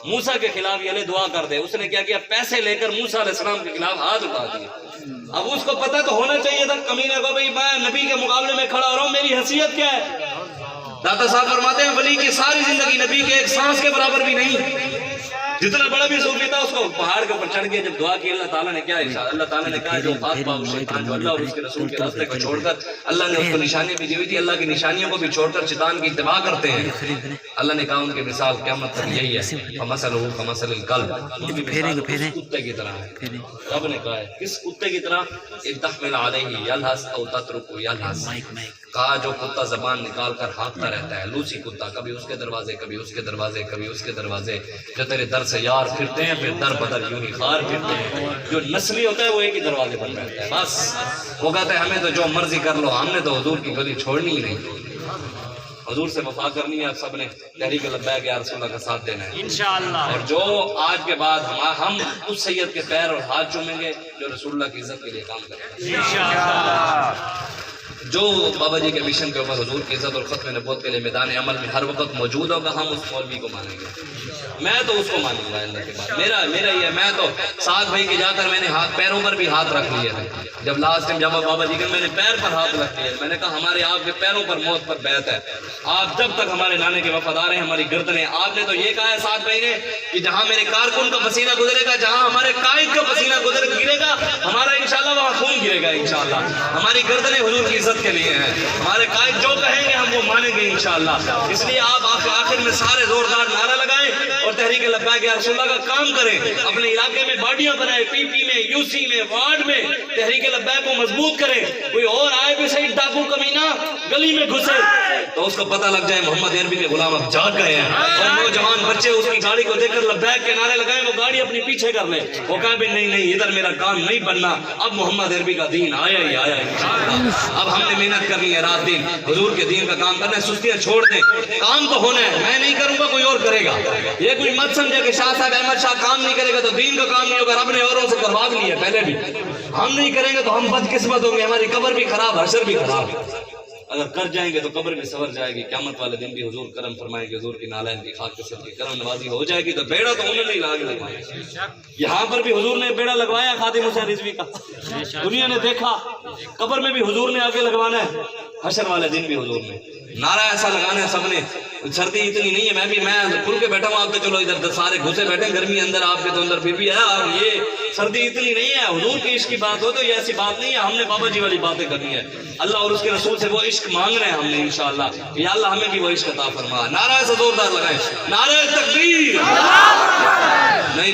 [SPEAKER 1] موسیٰ کے خلاف یہ لے دعا کر دے۔ اس نے کیا کیا، پیسے لے کر موسیٰ علیہ السلام کے خلاف ہاتھ اٹھا دیے۔ اب اس کو پتہ تو ہونا چاہیے تھا کمینے کو، بھئی میں نبی کے مقابلے میں کھڑا ہو رہا ہوں، میری حیثیت کیا ہے؟ داتا صاحب فرماتے ہیں ولی کی ساری زندگی نبی کے ایک سانس کے برابر بھی نہیں، جتنا بڑا بھی صوفی تھا اس کو پہاڑ کے اوپر چڑھ گیا، جب دعا کی اللہ تعالیٰ نے کیا ارشاد، اللہ تعالیٰ نے کہا جو فاطمہ شیطان جو اللہ اور اس کے رسول کے راستے کو چھوڑ کر، اللہ نے اس کو نشانی بھی دی ہوئی تھی، اللہ کی نشانیوں کو بھی چھوڑ کر شیطان کی اتباع کرتے ہیں، اللہ نے کہا ان کی مثال قیامت تک یہی ہے، فمثلہ کمثل الکلب، ان کی مثال کتے کی طرح ہے۔ رب نے کہا ہے کس کتے کی طرح، ان تحمل علیہ یلہث او تترکہ یلہث، کہا جو کتا زبان نکال کر ہانکتا رہتا ہے، لوسی کتا، کبھی اس کے دروازے کبھی اس کے دروازے کبھی اس کے دروازے، جو تیرے در سے یار پھرتے ہیں پھر در پر
[SPEAKER 2] بدر یوں ہی خار پھرتے ہیں. جو نسلی ہوتا ہے وہ ایک ہی دروازے پر بیٹھتا ہے بس. وہ کہتے ہیں ہمیں تو جو مرضی کر لو, ہم نے تو حضور کی گلی چھوڑنی ہی نہیں, حضور سے وفا کرنی ہے. آپ سب نے تحریک لبیک یا رسول اللہ کا ساتھ دینا ہے
[SPEAKER 3] انشاءاللہ.
[SPEAKER 2] اور جو آج کے بعد ہم اس سید کے پیر اور ہاتھ چومیں گے جو رسول اللہ کی عزت کے لیے کام کریں گے
[SPEAKER 3] انشاءاللہ.
[SPEAKER 2] جو بابا جی کے مشن کے اوپر حضور کی عزت اور ختم نبوت کے لیے میدان عمل میں ہر وقت موجود ہوگا, ہم اس مولوی کو مانیں گے. میں تو اس کو مانوں گا اللہ کے بعد. میرا یہ, میں تو سعد بھائی کے جا کر میں نے پیروں پر بھی ہاتھ رکھ لیے تھے. جب لاسٹ ٹائم جب بابا جی کے میں نے پیر پر ہاتھ رکھ لیے, میں نے کہا ہمارے آپ کے پیروں پر موت پر بیعت ہے. آپ جب تک ہمارے نانے کے وفادار ہیں, ہماری گردنیں. آپ نے تو یہ کہا ہے سعد بھائی نے کہ جہاں میرے کارکن کا پسینہ گزرے گا, جہاں ہمارے قائد کا پسینہ گرے گا, ہمارا انشاءاللہ وہاں خون گرے گا انشاءاللہ. ہماری گردنیں حضور کی عزت کے لیے ہیں. ہمارے قائد جو کہیں گے ہم وہ مانیں گے انشاءاللہ. اس لیے آپ آخر میں سارے زوردار نعرہ لگائیں اور تحریک لبیک یا رسول اللہ کا کام کریں. اپنے علاقے میں باڈیاں بنائیں, پی پی میں, یو سی میں, وارڈ میں تحریک لبیک کو مضبوط کریں. کوئی اور آئے بھی صحیح ڈاکو کمینہ گلی میں گھسے تو اس کو پتہ لگ جائے محمد عربی کے غلام اب جاگ گئے ہیں. اور نوجوان بچے اس کی گاڑی کو دیکھ کر لبیک کے نعرے لگائیں, وہ گاڑی اپنی پیچھے کر لیں. وہ کہیں بھی نہیں ادھر میرا کام نہیں بننا, اب محمد عربی کا دین آیا ہی آیا انشاءاللہ. اب ہم نے محنت کرنی ہے رات دن, حضور کے دین کا کام کرنا ہے. سستیاں چھوڑ دیں, کام تو ہونا ہے. میں نہیں کروں گا, کوئی اور کرے گا. یہ کوئی مت سمجھے کہ شاہ صاحب احمد شاہ کام نہیں کرے گا تو دین کا کام نہیں ہوگا. رب نے اوروں سے کروا بھی لیا پہلے بھی. ہم نہیں کریں گے تو ہم بدقسمت ہوں گے, ہماری قبر بھی خراب, حشر بھی خراب. اگر کر جائیں گے تو قبر بھی سنور جائے گی. قیامت والے دن بھی حضور کرم فرمائیں گے, حضور کی نالین کی خاک کے صدقے کرم نوازی ہو جائے گی. تو بیڑا تو انہوں نے لگوایا, یہاں پر بھی حضور نے بیڑا لگوایا خادم حسین رضوی کا. دنیا نے دیکھا, قبر میں بھی حضور نے آگے لگوانا ہے, حشر والے دن بھی حضور نے. نعرہ ایسا لگانا ہے سب نے. سردی اتنی نہیں ہے, میں کھل کے بیٹھا ہوں. آپ تو چلو ادھر سارے گھسے بیٹھے, گرمی اندر, آپ کے تو اندر پھر بھی ہے. اور یہ سردی اتنی نہیں ہے. حضور کی عشق کی بات ہو تو یہ ایسی بات نہیں ہے. ہم نے بابا جی والی باتیں کرنی ہے. اللہ اور اس کے رسول سے وہ عشق مانگ رہے ہیں ہم نے انشاءاللہ. یا اللہ ہمیں بھی وہ عشق عطا فرما. نعرہ ایسا زوردار لگائیں, نعرہ تکبیر. نہیں